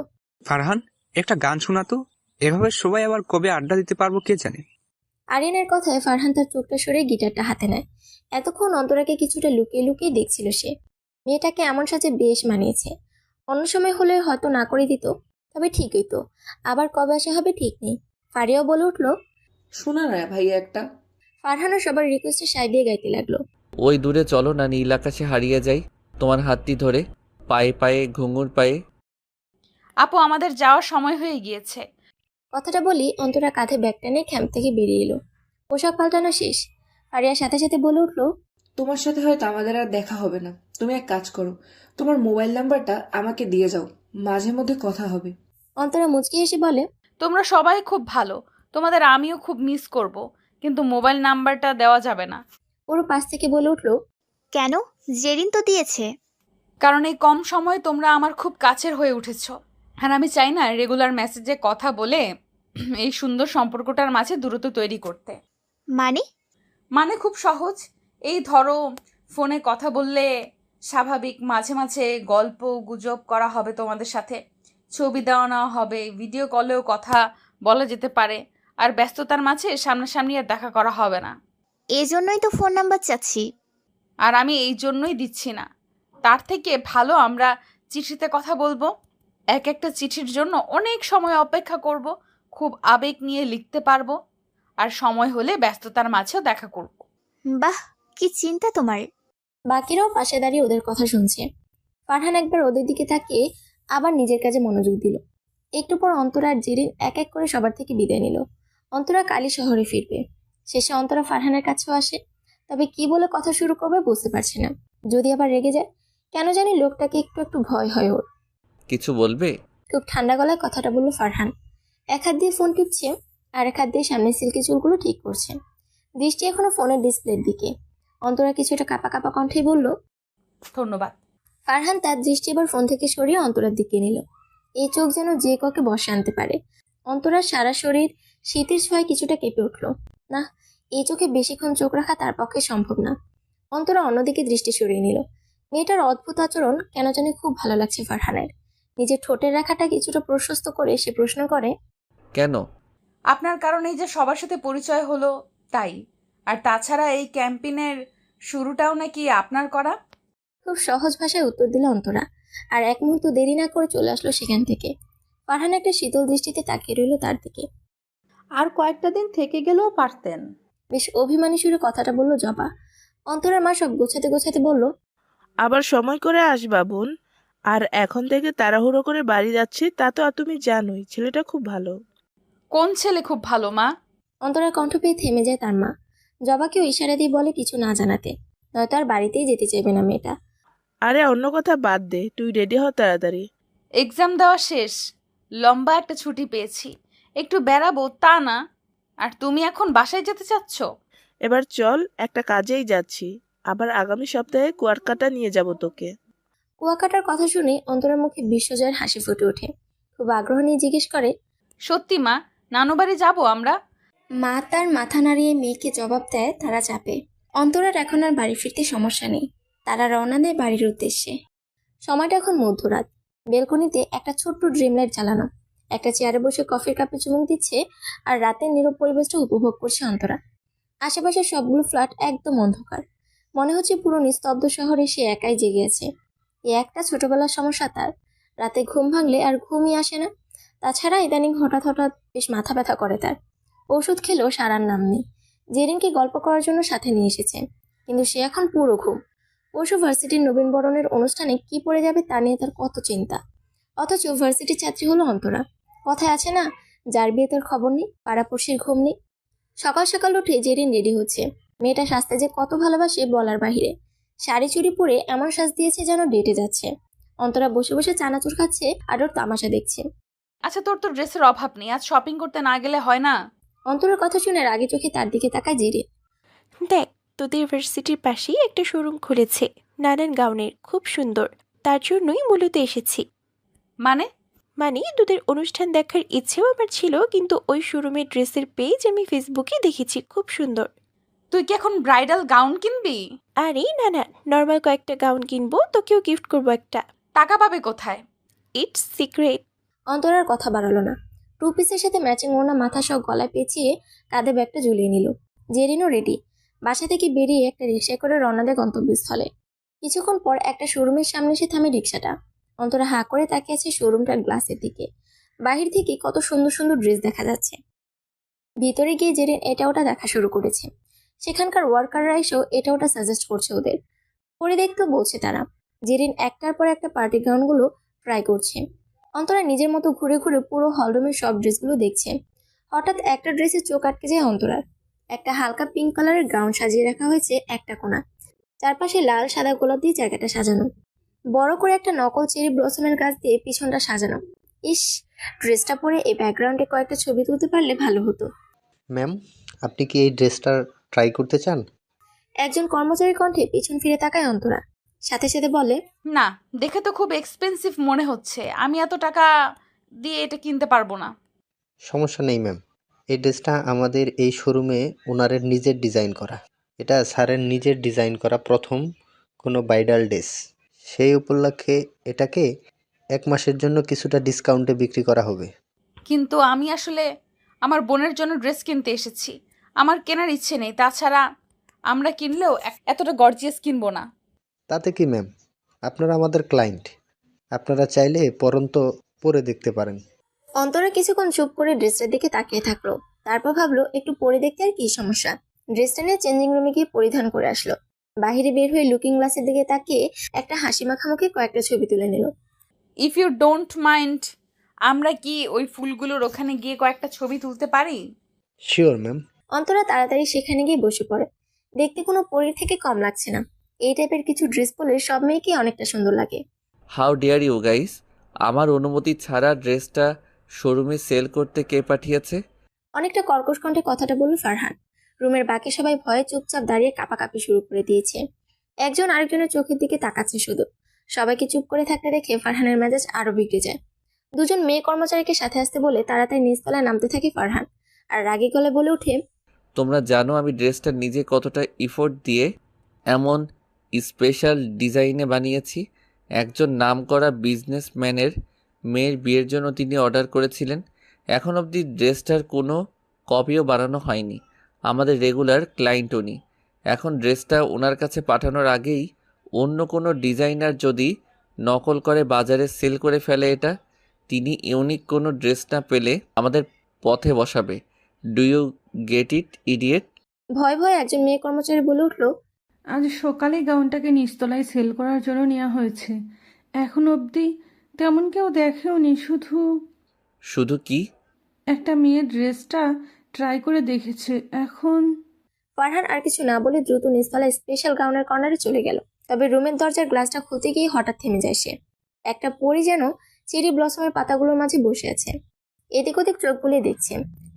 ফারহান, একটা গান শোনাতো। এভাবে সবাই আবার কবে আড্ডা দিতে পারবো কে জানে। আরিয়ানের কথায় ফারহান তার চোখটা সরে গিটারটা হাতে নেয়। এতক্ষণ অন্তরাকে কিছুটা লুকিয়ে লুকিয়ে দেখছিল সে। মেয়েটাকে এমন সাজে বেশ মানিয়েছে। অন্য সময় হলে হয়তো না করে দিত, তবে ঠিকই তো। আবার কবে আসা হবে ঠিক নেই। ফারিয়াও বলে উঠলো, শোনা না ভাইয়া একটা। ফারহানও সবার রিকোয়েস্টে সাই দিয়ে গাইতে লাগলো। ওই দূরে চলো না, নীল আকাশে হারিয়ে যাই তোমার হাতটি ধরে, পায়ে পায়ে ঘুঙুর পায়ে। আপু, আমাদের যাওয়ার সময় হয়ে গিয়েছে। কথাটা বলি অন্তরা কাঁধে ব্যাগ টেনে ক্যাম্প থেকে বেরিয়ে এলো। পোশাক পাল্টানো শেষ। ফারিয়ার সাথে সাথে বলে উঠলো, তোমার সাথে হয়তো আমাদের আর দেখা হবে না। তুমি এক কাজ করো, তোমার মোবাইল নাম্বারটা আমাকে দিয়ে যাও, মাঝে মধ্যে কথা হবে। অন্তরা মুচকি হেসে বলে, তোমরা সবাই খুব ভালো, তোমাদের আমিও খুব মিস করব, কিন্তু মোবাইল নাম্বারটা দেওয়া যাবে না। ওর পাশ থেকে বলে উঠলো, কেন? জেরিন তো দিয়েছে। কারণ এই কম সময়ে তোমরা আমার খুব কাছের হয়ে উঠেছো। আর আমি চাই না রেগুলার মেসেজে কথা বলে এই সুন্দর সম্পর্কটার মাঝে দূরত্ব তৈরি করতে। মানে খুব সহজ। এই ধরো, ফোনে কথা বললে স্বাভাবিক, মাঝে মাঝে গল্প গুজব করা হবে তোমাদের সাথে, ছবি দেওয়া নেওয়া হবে, ভিডিও কলেও কথা বলা যেতে পারে, আর ব্যস্ততার মাঝে সামনাসামনি আর দেখা করা হবে না। এজন্যই তো ফোন নাম্বার চাচ্ছি। আর আমি এই জন্যই দিচ্ছি না। তার থেকে ভালো আমরা চিঠিতে কথা বলবো। এক একটা চিঠির জন্য অনেক সময় অপেক্ষা করব, খুব আবেগ নিয়ে লিখতে পারবো, আর সময় হলে ব্যস্ততার মাঝেও দেখা করব। বাহ, কি চিন্তা তোমার। বাকিরাও পাশে দাঁড়িয়ে ওদের কথা শুনছে। ফারহান একবার ওদের দিকে তাকিয়ে আবার নিজের কাজে মনোযোগ দিল। একটু পর অন্তরা আর জেরিন এক এক করে সবার থেকে বিদায় নিল। অন্তরা কালই শহরে ফিরবে। শেষে অন্তরা ফারহানের কাছেও আসে, তবে কি বলে কথা শুরু করবে বুঝতে পারছে না। যদি আবার রেগে যায়, কেন জানি লোকটাকে একটু একটু ভয় হয় ওর। কিছু বলবে? খুব ঠান্ডা গলায় কথাটা বলল ফারহান। এক হাত দিয়ে ফোন টিপছে, আর এক হাত দিয়ে সামনের সিল্কি চুলগুলো ঠিক করছে। দৃষ্টি এখনো ফোনের ডিসপ্লের দিকে। অন্তরা কিছুটা কাঁপা কাঁপা কণ্ঠেই বলল, ধন্যবাদ। ফারহান তার দৃষ্টি এবার ফোন থেকে সরিয়ে অন্তরার দিকে নিল। এই চোখ যেন যে কাউকে বসে আনতে পারে। অন্তরার সারা শরীর শীতের ছোঁয়ায় কিছুটা কেঁপে উঠল। না, এই চোখে বেশিক্ষণ চোখ রাখা তার পক্ষে সম্ভব না। অন্তরা অন্যদিকে দৃষ্টি সরিয়ে নিল। মেয়েটার অদ্ভুত আচরণ কেন জানি খুব ভালো লাগছে ফারহানের। নিজের ঠোঁটের রেখাটা কিছুটা প্রশস্ত করে সে প্রশ্ন করে, কেন? আপনার কারণেই যে সবার সাথে পরিচয় হলো তাই। আর তাছাড়া এই ক্যাম্পেইনের শুরুটাও নাকি আপনার করা। খুব সহজ ভাষায় উত্তর দিল অন্তরা, আর এক মুহূর্ত দেরি না করে চলে আসলো সেখান থেকে। ফারহান একটা শীতল দৃষ্টিতে তাকিয়ে রইল তার দিকে। আর কয়েকটা দিন থেকে গেলেও পারতেন। বেশ অভিমানী সুরে কথাটা বলল জবা। অন্তরার মা সব গোছাতে গোছাতে বলল, আবার সময় করে আসবা বোন। আর এখন থেকে তাড়াহুড়ো করে বাড়ি যাচ্ছি, তা তো আর তুমি জানোই, ছেলেটা খুব ভালো। কোন ছেলে খুব ভালো মা? অন্তরার কণ্ঠ পেয়ে থেমে যায় তার মা। জবাকেও ইশারা দিয়ে বলে কিছু না জানাতে, নয়তো আর বাড়িতেই যেতে চাইবে না মেয়েটা। আরে অন্য কথা বাদ দে, তুই রেডি হ তাড়াতাড়ি। এক্সাম দেওয়া শেষ, লম্বা একটা ছুটি পেয়েছি, একটু বেড়াবো তা না। আর তুমি এখন বাসায় যেতে চাচ্ছ? এবার চল, একটা কাজেই যাচ্ছি। আবার আগামী সপ্তাহে কুয়াকাটা নিয়ে যাব তোকে। কুয়াকাটার কথা শুনে অন্তরার মুখে বিশ্বজয়ের হাসি ফুটে ওঠে। খুব আগ্রহ নিয়ে জিজ্ঞেস করে, সত্যি মা, নানু বাড়ি যাবো আমরা? মা তার মাথা নাড়িয়ে মেয়েকে জবাব দেয় তারা চাপে। অন্তরার এখন আর বাড়ি ফিরতে সমস্যা নেই। তারা রওনা দেয় বাড়ির উদ্দেশ্যে। সময়টা এখন মধ্যরাত। বেলকনিতে একটা ছোট্ট ড্রিম লাইট জ্বালানো। একটা চেয়ারে বসে কফির কাপে চুমুক দিচ্ছে আর রাতের নীরব পরিবেশটা উপভোগ করছে অন্তরা। আশেপাশের সবগুলো ফ্ল্যাট একদম অন্ধকার। মনে হচ্ছে পুরো নিস্তব্ধ শহরে সে একাই জেগে আছে। এ একটা ছোটবেলার সমস্যা তার। রাতে ঘুম ভাঙলে আর ঘুমই আসে না। তাছাড়া ইদানিং হঠাৎ হঠাৎ বেশ মাথা ব্যথা করে তার। ওষুধ খেলেও সারার নাম নেই। জেরিনকে গল্প করার জন্য সাথে নিয়ে এসেছে, কিন্তু সে এখন পুরো ঘুম। পরশু ভার্সিটির নবীনবরণের অনুষ্ঠানে কি পড়ে যাবে তা নিয়ে তার কত চিন্তা। অথচ ভার্সিটির ছাত্রী হলো অন্তরা। কথায় আছে না, যার বিয়ে তার খবর নেই, পাড়াপড়শির ঘুম নেই। সকাল সকাল উঠে জেরিন রেডি হচ্ছে। মেয়েটা সাজতে যে কত ভালোবাসে বলার বাহিরে। শাড়ি চুড়ি পরে এমন সাজ দিয়েছে যেন ডেটে যাচ্ছে। অন্তরা বসে বসে চানাচুর খাচ্ছে আর ওর তামাশা দেখছে। আচ্ছা, তোর তো ড্রেসের অভাব নেই, আজ শপিং করতে না গেলে হয় না? অন্তরার কথা শুনে রাগে চোখে তার দিকে তাকায় জেরিন। দেখ, তোদের ভার্সিটির পাশেই একটা শোরুম খুলেছে নানান গাউনের, খুব সুন্দর। তার জন্যই মূলত এসেছি। মানে? মানে তোদের অনুষ্ঠান দেখার ইচ্ছেও আমার ছিল, কিন্তু ওই শোরুমের ড্রেসের পেজ আমি ফেসবুকে দেখেছি, খুব সুন্দর। তুই কি এখন ব্রাইডাল গাউন কিনবি? আরে না না, নর্মাল কয়েকটা গাউন কিনবো, তোকেও গিফট করবো একটা। টাকা পাবে কোথায়? It's secret. অন্তরার কথা বাড়ালো না। টু পিসের সাথে ম্যাচিং ওড়না মাথা সহ গলায় পেঁচিয়ে কাঁধে ব্যাগটা ঝুলিয়ে নিল। জেরিনও রেডি। বাসা থেকে বেরিয়ে একটা রিক্সায় করে রওনা দেয় গন্তব্যস্থলে। কিছুক্ষণ পর একটা শোরুমের সামনে এসে থামে রিক্সাটা। অন্তরা হাঁ করে তাকিয়ে আছে শোরুমটার গ্লাসের দিকে। বাহির থেকে কত সুন্দর সুন্দর ড্রেস দেখা যাচ্ছে। ভিতরে গিয়ে জেরিন এটা ওটা দেখা শুরু করেছে। সেখানকার ওয়ার্কাররা এসেও এটা ওটা সাজেস্ট করছে ওদের। পরে দেখতেও বলছে তারা। জেরিন একটার পর একটা পার্টি গাউনগুলো ট্রাই করছে। অন্তরা নিজের মতো ঘুরে ঘুরে পুরো হলরুমের সব ড্রেসগুলো দেখছে। হঠাৎ একটা ড্রেসে চোখ আটকে যায় অন্তরার। একটা হালকা পিঙ্ক কালারের গাউন সাজিয়ে রাখা হয়েছে একটা কোণা। চারপাশে লাল সাদা গোলাপ দিয়ে জায়গাটা সাজানো। বড় করে একটা নকল চেরি ব্লসমের গাছ দিয়ে পিছনটা সাজানো। ইস, ড্রেসটা পরে এই ব্যাকগ্রাউন্ডে কয়েকটা ছবি তুলতে পারলে ভালো হতো। ম্যাম, আপনি কি এই ড্রেসটা ট্রাই করতে চান? একজন কর্মচারীর কণ্ঠে পিছন ফিরে তাকায় অন্তরা। সাথে সাথে বলে, না, দেখে তো খুব এক্সপেন্সিভ মনে হচ্ছে, আমি এত টাকা দিয়ে এটা কিনতে পারবো না। সমস্যা নেই ম্যাম, এই ড্রেসটা আমাদের এই শোরুমে ওনারের নিজের ডিজাইন করা। এটা স্যারের নিজের ডিজাইন করা প্রথম কোনো ব্রাইডাল ড্রেস। সেই উপলক্ষে এটাকে 1 মাসের জন্য কিছুটা ডিসকাউন্টে বিক্রি করা হবে। কিন্তু আমি আসলে আমার বোনের জন্য ড্রেস কিনতে এসেছি, আমার কেনার ইচ্ছে নেই। তাছাড়া আমরা কিনলেও এতটা গর্জিয়াস কিনবো না। তাতে কি ম্যাম, আপনারা আমাদের ক্লায়েন্ট, আপনারা চাইলে পরন্ত পরে দেখতে পারেন। অন্তরা কিছুক্ষণ চুপ করে ড্রেসটার দিকে তাকিয়ে থাকলো। তারপর ভাবলো একটু পরে দেখতে আর কি সমস্যা। ড্রেসটা নিয়ে চেঞ্জিং রুমে গিয়ে পরিধান করে আসলো। বাহিরে বের হয়ে লুকিং গ্লাসের দিকে তাকিয়ে একটা হাসি মাখামুখি কয়েকটা ছবি তুলে নিল। ইফ ইউ ডোন্ট মাইন্ড, আমরা কি ওই ফুলগুলোর ওখানে গিয়ে কয়েকটা ছবি তুলতে পারি? Sure ma'am. অন্তরা তাড়াতাড়ি সেখানে গিয়ে বসে পড়ে। দেখতে কোনো পরীর থেকে কম লাগছে না। এই টাইপের কিছু ড্রেস পরলে সব মেয়েকেই অনেকটা সুন্দর লাগে। হাউ ডেয়ার ইউ গাইস, আমার অনুমতি ছাড়া ড্রেসটা শোরুমে সেল করতে কে পাঠিয়েছে? অনেকটা কর্কশ কণ্ঠে কথাটা বলল ফারহান। রুমের বাকি সবাই ভয়ে চুপচাপ দাঁড়িয়ে কাঁপাকাঁপি শুরু করে দিয়েছে। একজন আরেকজনের চোখের দিকে তাকাচ্ছে শুধু। সবাইকে চুপ করে থাকতে দেখে ফারহানের মেজাজ আরো বিগড়ে যায়। দুজন মেয়ে কর্মচারীকে সাথে আসতে বলে তাড়াতাড়ি নিচতলায় নামতে থাকে ফারহান, আর রাগী গলায় বলে ওঠে, তোমরা জানো আমি ড্রেসটা নিজে কতটা ইফোর্ট দিয়ে এমন স্পেশাল ডিজাইনে বানিয়েছি। একজন নামকরা বিজনেসম্যানের মেয়ের বিয়ের জন্য তিনি অর্ডার করেছিলেন। এখন অবধি ড্রেসটার কোনো কপিও বানানো হয়নি। আমাদের রেগুলার ক্লায়েন্ট উনি। এখন ড্রেসটা ওনার কাছে পাঠানোর আগেই অন্য কোনো ডিজাইনার যদি নকল করে বাজারে সেল করে ফেলে, এটা তিনি ইউনিক কোনো ড্রেস না পেলে আমাদের পথে বসাবে। Do you get it idiot? ভয় ভয়ে একজন মেয়ে কর্মচারী বলে উঠল, আজ সকালে গাউনটাকে নিচতলায় সেল করার জন্য নেওয়া হয়েছে। এখন অবধি তেমন কেউ দেখেওনি, শুধু কি? একটা মেয়ে ড্রেসটা ট্রাই করে দেখেছে। এখন ফারহান আর কিছু না বলে দ্রুত নিচতলায় স্পেশাল গাউনের কর্নারে চলে গেল। তবে রুমের দরজার গ্লাসটা খুলতে গিয়ে হঠাৎ থেমে যায় সে। একটা পরী যেন চেরি ব্লসমের পাতাগুলোর মাঝে বসে আছে, এদিক ওদিক চোখ বুলিয়ে দেখছে।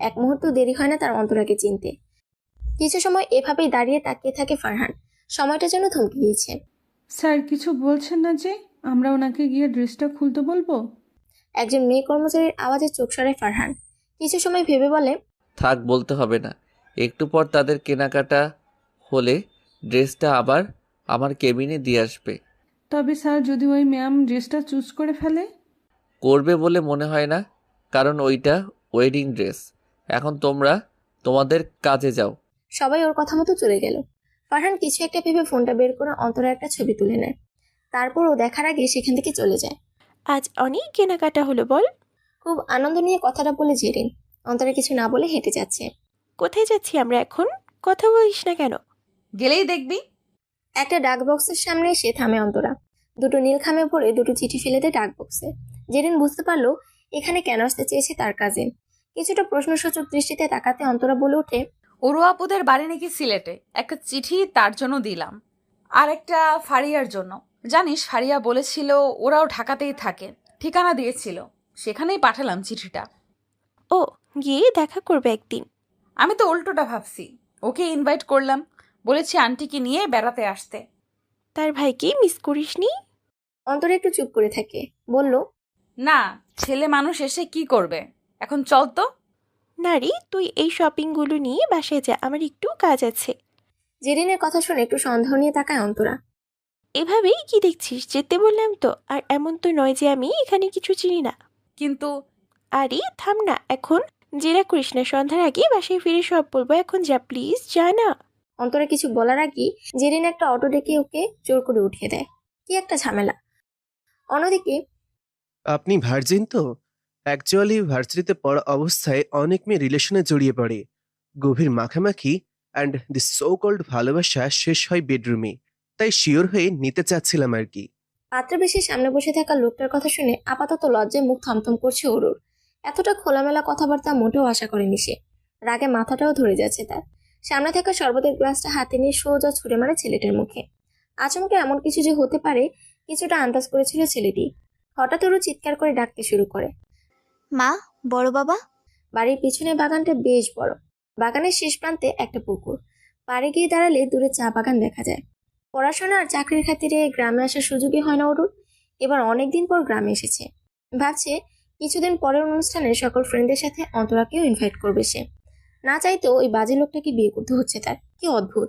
এক মুহূর্ত দেরি হয় না তার অন্তরাকে চিনতে। কিছু সময় এভাবেই দাঁড়িয়ে তাকিয়ে থাকে ফারহান। সময়টা যেন থমকে গিয়েছে। স্যার কিছু বলছেন না যে আমরা ওনাকে গিয়ে ড্রেসটা খুলতে বলবো? একজন মেয়ে কর্মচারীর আওয়াজে চোখ সরায় ফারহান। কিছু সময় ভেবে বলে, থাক, বলতে হবে না। একটু পর তাদের কেনাকাটা হলে ড্রেসটা আবার আমার কেবিনে দিয়ে আসবে। তবে স্যার যদি ওই ম্যাম ড্রেসটা চুজ করে ফেলে? করবে বলে মনে হয় না, কারণ ওইটা ওয়েডিং ড্রেস। এখন তোমরা তোমাদের কাজে যাও। সবাই ওর কথা মতো চলে গেল। ফারহান কিছু একটা ভেবে ফোনটা বের করে অন্তরা একটা ছবি তুলে নেয়। তারপর ও দেখার আগে সেখান থেকে চলে যায়। আজ অনেক কেনাকাটা হলো বল। খুব আনন্দ নিয়ে কথাটা বলে জেরিন। অন্তরা কিছু না বলে হেঁটে যাচ্ছে। কোথায় যাচ্ছি আমরা এখন? কথা বলিস না কেন? গেলেই দেখবি। একটা ডাক বক্সের সামনে এসে থামে অন্তরা। দুটো নীল খামে ভরে দুটো চিঠি ফেলে দেয় ডাক বক্সে। জেরিন বুঝতে পারলো এখানে কেন আসতে চেয়েছে তার কাজিন। কিছুটা প্রশ্নসূচক দৃষ্টিতে তাকাতে অন্তরা বলে ওঠে, ওরু আপুদের বাড়ি নাকি সিলেটে। একটা চিঠি তার জন্য দিলাম, আর একটা ফারিয়ার জন্য। জানিস, ফারিয়া বলেছিল ওরাও ঢাকাতেই থাকে, ঠিকানা দিয়েছিল, সেখানেই পাঠালাম চিঠিটা। ও, গিয়ে দেখা করবে একদিন। আমি তো উল্টোটা ভাবছি, ওকে ইনভাইট করলাম, বলেছি আন্টিকে নিয়ে বেড়াতে আসতে। তার ভাইকে মিস করিসনি? অন্তরা একটু চুপ করে থাকে, বলল, না, ছেলে মানুষ এসে কি করবে, এখন চল তো। নারী, তুই এই শপিংগুলো নিয়ে বাসায় যা, আমার একটু কাজ আছে। জেরিনের কথা শুনে একটু সন্দেহ নিয়ে তাকায় অন্তরা। এভাবেই কি দেখছিস? যেতে বললাম তো। আর এমন তো নয় যে আমি এখানে কিছু চিনি না। কিন্তু আরে থাম না, এখন জেরা করিস না। সন্ধ্যার আগে বাসায় ফিরে সব বলবো। এখন যা, প্লিজ যা না। অন্তরা কিছু বলার আগেই জেরিন একটা অটো ডেকে ওকে জোর করে উঠিয়ে দেয়। কি একটা ঝামেলা। অন্যদিকে আপনি ভার্জিন তো? অ্যাকচুয়ালি ভার্সিটিতে পড়া অবস্থায় অনেক মেয়ে রিলেশনে জড়িয়ে পড়ে। গভীর মাখামাখি অ্যান্ড দি সো কল্ড ভালোবাসা শেষ হয় বেডরুমে। তাই শিওর হয়ে নিতে চাচ্ছিলাম আর কি। পাত্রবেশের সামনে বসে থাকা লোকটার কথা শুনে আপাতত লজ্জায় মুখ থমথম করছে ওরুর। এতটা খোলামেলা কথাবার্তা মোটেও আশা করেনি সে। রাগে মাথাটাও ধরে যাচ্ছে তার। সামনে থাকা শরবতের গ্লাসটা হাতে নিয়ে সোজা ছুঁড়ে মারে ছেলেটার মুখে। আচমকে এমন কিছু যে হতে পারে কিছুটা আন্দাজ করেছিল ছেলেটি। হঠাৎ ওরু চিৎকার করে ডাকতে শুরু করে, মা, বড় বাবা। বাড়ির পিছনে বাগানটা বেশ বড়। বাগানের শেষ প্রান্তে একটা পুকুর। পাড়ে গিয়ে দাঁড়ালে দূরে চা বাগান দেখা যায়। পড়াশোনা আর চাকরির খাতিরে গ্রামে আসার সুযোগই হয় না ওরুর। এবার অনেকদিন পর গ্রামে এসেছে। ভাবছে কিছুদিন পরের অনুষ্ঠানে সকল ফ্রেন্ডদের সাথে অন্তরাকেও ইনভাইট করবে সে। না চাইতেও ওই বাজে লোকটাকে বিয়ে করতে হচ্ছে তার। কি অদ্ভুত।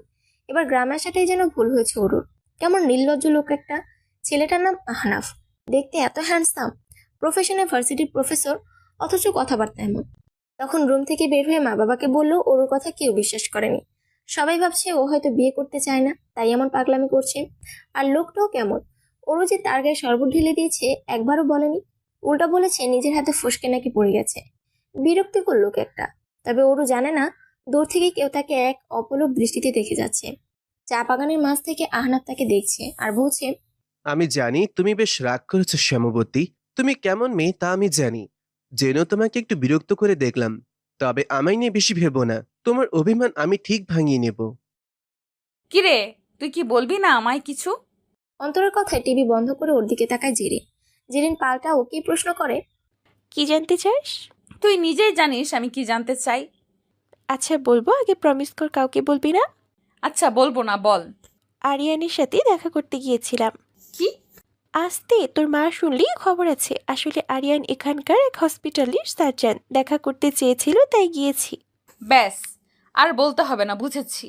এবার গ্রামে আসাটাই যেন ভুল হয়েছে ওরুর। কেমন নির্লজ্জ লোক একটা। ছেলেটার নাম আহনাফ। দেখতে এত হ্যান্ডসাম, প্রফেশনে ভার্সিটির প্রফেসর, অথচ কথাবার্তা এমন। তখন রুম থেকে বের হয়ে মা বাবাকে বললো ওর কথা কেউ বিশ্বাস করেনি। সবাই ভাবছে ও হয়তো বিয়ে করতে চায় না, তাই এমন পাগলামি করছে। আর লোকটাও কেমন, ওরও যে তার গায়ে শরবত ঢেলে দিয়েছে একবারও বলেনি। উল্টা বলেছে নিজের হাতে ফসকে নাকি পড়ে গেছে। বিরক্তিকর লোক একটা। তবে ওরও জানে না দূর থেকে কেউ তাকে এক অপলক দৃষ্টিতে দেখে যাচ্ছে। চা বাগানের মাঝ থেকে আহনাফ তাকে দেখছে আর বলছে, আমি জানি তুমি বেশ রাগ করেছো শ্যামবতী। তুমি কেমন মেয়ে তা আমি জানি। জেনেও তোমাকে একটু বিরক্ত করে দেখলাম, তবে আমায় নিয়ে বেশি ভেবো না, তোমার অভিমান আমি ঠিক ভাঙিয়ে নেব। কিরে, তুই কি বলবি না আমায় কিছু? অন্তরের কথায় টিভি বন্ধ করে ওর দিকে তাকায় জেরিন। জেরিন পাল্টা ওকেই প্রশ্ন করে, কি জানতে চাস? তুই নিজেই জানিস আমি কি জানতে চাই। আচ্ছা বলবো, আগে প্রমিস কর কাউকে বলবি না। আচ্ছা বলবো না, বল। আরিয়ানের সাথে দেখা করতে গিয়েছিলাম। কি? আসতে তোর মা শুনলেই খবর আছে। আসলে আরিয়ান এখানকার এক হসপিটালের সার্জন, দেখা করতে চেয়েছিল তাই গিয়েছি। ব্যাস, আর বলতে হবে না, বুঝেছি।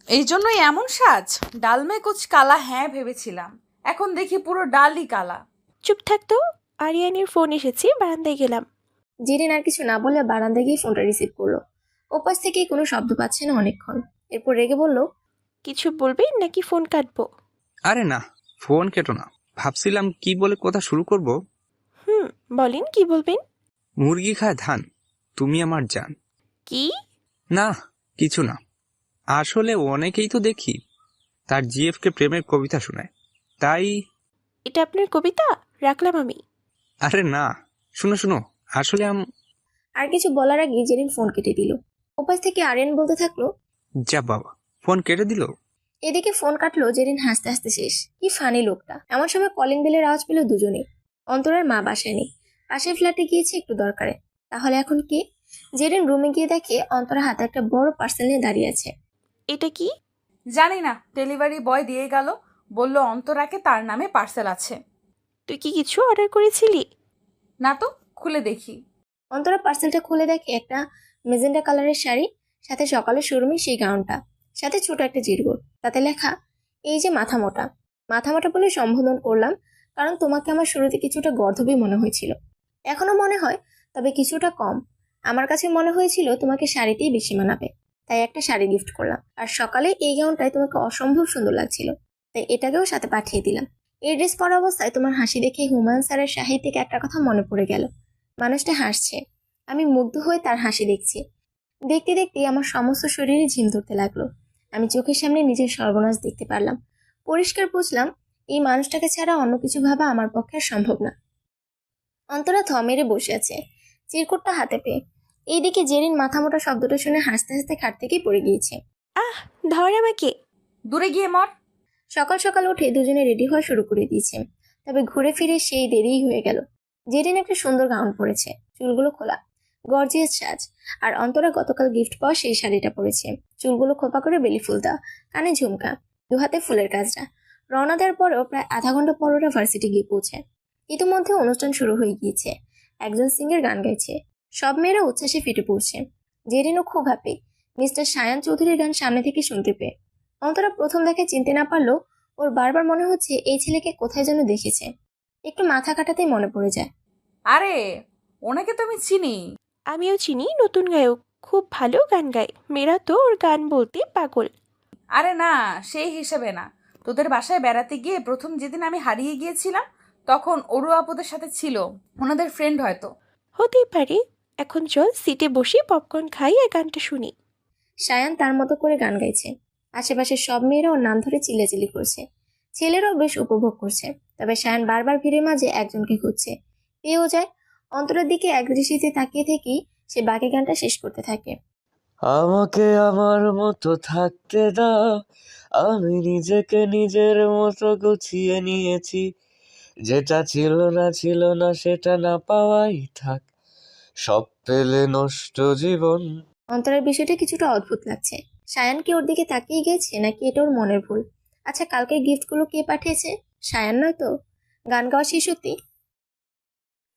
এই জন্যই এমন সাজ? ডাল মে কুচ কালা হ্যাঁ ভেবেছিলাম, এখন দেখি পুরো ডালই কালা। চুপ থাকতো। আরিয়ানের ফোন এসেছে, বারান্দায় গেলাম। জেরিন আর কিছু না বলে বারান্দায় গিয়ে ফোনটা রিসিভ করলো। ওপাশ থেকে কোনো শব্দ পাচ্ছে না অনেকক্ষণ। এরপর রেগে বলল, কিছু বলবি নাকি ফোন কাটবো? আরে না, ফোন কেটো না, ভাবছিলাম কি বলে কথা শুরু করব। বলেন, কি বলবেন? মুরগি খায় ধান, তুমি আমার জান। কি? না, কিছু না। আসলে অনেকেই তো দেখি তার জিএফকে প্রেমের কবিতা শোনায়, তাই। এটা আপনার কবিতা? রাখলাম আমি। আরে না, শুনো শুনো, আসলে আর কিছু বলার আগে জেরিন ফোন কেটে দিল। ওপাশ থেকে আরিয়ান বলতে থাকলো, যা বাবা, ফোন কেটে দিল। এদিকে ফোন কাটলো জেরিন হাসতে হাসতে শেষ। কি ফানি লোকটা। এমন সময় কলিং বেলের আওয়াজ পেল দুজনে। অন্তরার মা বাসায় নেই, পাশের ফ্ল্যাটে গিয়েছে একটু দরকারে। তাহলে এখন কি? জেরিন রুমে গিয়ে দেখে অন্তরা হাতে একটা বড় পার্সেল নিয়ে দাঁড়িয়ে আছে। এটা কি? জানি না, ডেলিভারি বয় দিয়ে গেল, বলল অন্তরাকে তার নামে পার্সেল আছে। তুই কি কিছু অর্ডার করেছিলি? না তো, খুলে দেখি। অন্তরা পার্সেলটা খুলে দেখে একটা মেজেন্ডা কালারের শাড়ি, সাথে সকালের শোরুমে সেই গাউনটা, সাথে ছোট একটা জিরগোট, তাতে লেখা, এই যে মাথা মোটা। মাথা মোটা বলে সম্বোধন করলাম, কারণ তোমাকে আমার শুরুতে কিছুটা গর্ধবই মনে হয়েছিল। এখনো মনে হয়, তবে কিছুটা কম। আমার কাছে মনে হয়েছিল তোমাকে শাড়িতেই বেশি মানাবে, তাই একটা শাড়ি গিফট করলাম। আর সকালে এই গাউনটায় তোমাকে অসম্ভব সুন্দর লাগছিল, তাই এটাকেও সাথে পাঠিয়ে দিলাম। এই ড্রেস পরা অবস্থায় তোমার হাসি দেখে হুমায়ুন স্যারের সাহিত্যিক একটা কথা মনে পড়ে গেল। মানুষটা হাসছে, আমি মুগ্ধ হয়ে তার হাসি দেখছি। দেখতে দেখতে আমার সমস্ত শরীরে ঝিম ধরতে লাগলো। আমি চোখের সামনে নিজের সর্বনাশ দেখতে পারলাম। পরিষ্কার বুঝলাম, এই মানুষটাকে ছাড়া অন্য কিছু ভাবা আমার পক্ষে আর সম্ভব না। অন্তরা থ মেরে বসে আছে, চিরকুটটা হাতে পেয়ে। এইদিকে জেরিন মাথা মোটা শব্দটা শুনে হাসতে হাসতে খাট থেকেই পড়ে গিয়েছে। আহ, ধর আমাকে। দূরে গিয়ে মর। সকাল সকাল উঠে দুজনে রেডি হওয়া শুরু করে দিয়েছে, তবে ঘুরে ফিরে সেই দেরিই হয়ে গেল। জেরিন একটা সুন্দর গাউন পরেছে, চুলগুলো খোলা, গর্জিয়াস সাজ। আর অন্তরা গতকাল গিফট পাওয়া সেই শাড়িটা পরেছে, চুলগুলো খোপা করে বেলি ফুল দেওয়া, কানে ঝুমকা, দুহাতে ফুলের কাজটা। রওনা দেওয়ার পরেও প্রায় আধা ঘন্টা পর ওরা ভার্সিটি গিয়ে পৌঁছে। ইতিমধ্যে অনুষ্ঠান শুরু হয়ে গিয়েছে, একজন সিঙ্গার গান গাইছে, সব মেয়েরা উচ্ছ্বাসে ফেটে পড়ছে। জেরিনও খুব হ্যাপি মিস্টার সায়ান চৌধুরীর গান সামনে থেকে শুনতে পেয়ে। অন্তরা প্রথম দেখে চিনতে না পারলো, ওর বারবার মনে হচ্ছে এই ছেলেকে কোথায় যেন দেখেছে। একটু মাথা কাটাতেই মনে পড়ে যায়, আরে ওনাকে তো আমি চিনি। আমিও চিনি, নতুন গায়ক, খুব ভালো গান গায়। মেয়েরা তো ওর গান বলতে পাগল। আরে না, সেই হিসেবে না। তোদের বাসায় বেড়াতে গিয়ে প্রথম যেদিন আমি হারিয়ে গিয়েছিলাম, তখন অরু আপুদের সাথে ছিল, ওনাদের ফ্রেন্ড হয়তো। হতেই পারে। এখন চল সিটে বসে পপকর্ন খাই আর গানটা শুনি। সায়ান তার মতো করে গান গাইছে, আশেপাশে সব মেয়েরা ওর নাম ধরে চিল্লাচিল্লি করছে। ছেলেরাও বেশ উপভোগ করছে, তবে সায়ান বারবার ভিড়ের মাঝে একজনকে খুঁজছে, পেয়েও যায়। অন্তরের দিকে এক দৃষ্টিতে তাকিয়ে থেকেই সে বাকি গানটা শেষ করতে থাকে। আমাকে আমার মতো থাকতে দাও, আমি নিজেকে নিজের মতো গুছিয়ে নিয়েছি, যেটা ছিল না সেটা না পাওয়াই থাক, সব পেলে নষ্ট জীবন। অন্তরের বিষয়টা কিছুটা অদ্ভুত লাগছে। সায়ান কি ওর দিকে তাকিয়ে গেছে, নাকি এটা ওর মনের ভুল? আচ্ছা, কালকের গিফটগুলো কে পাঠিয়েছে? সায়ান নয় তো? গান গাওয়া শিশুটি।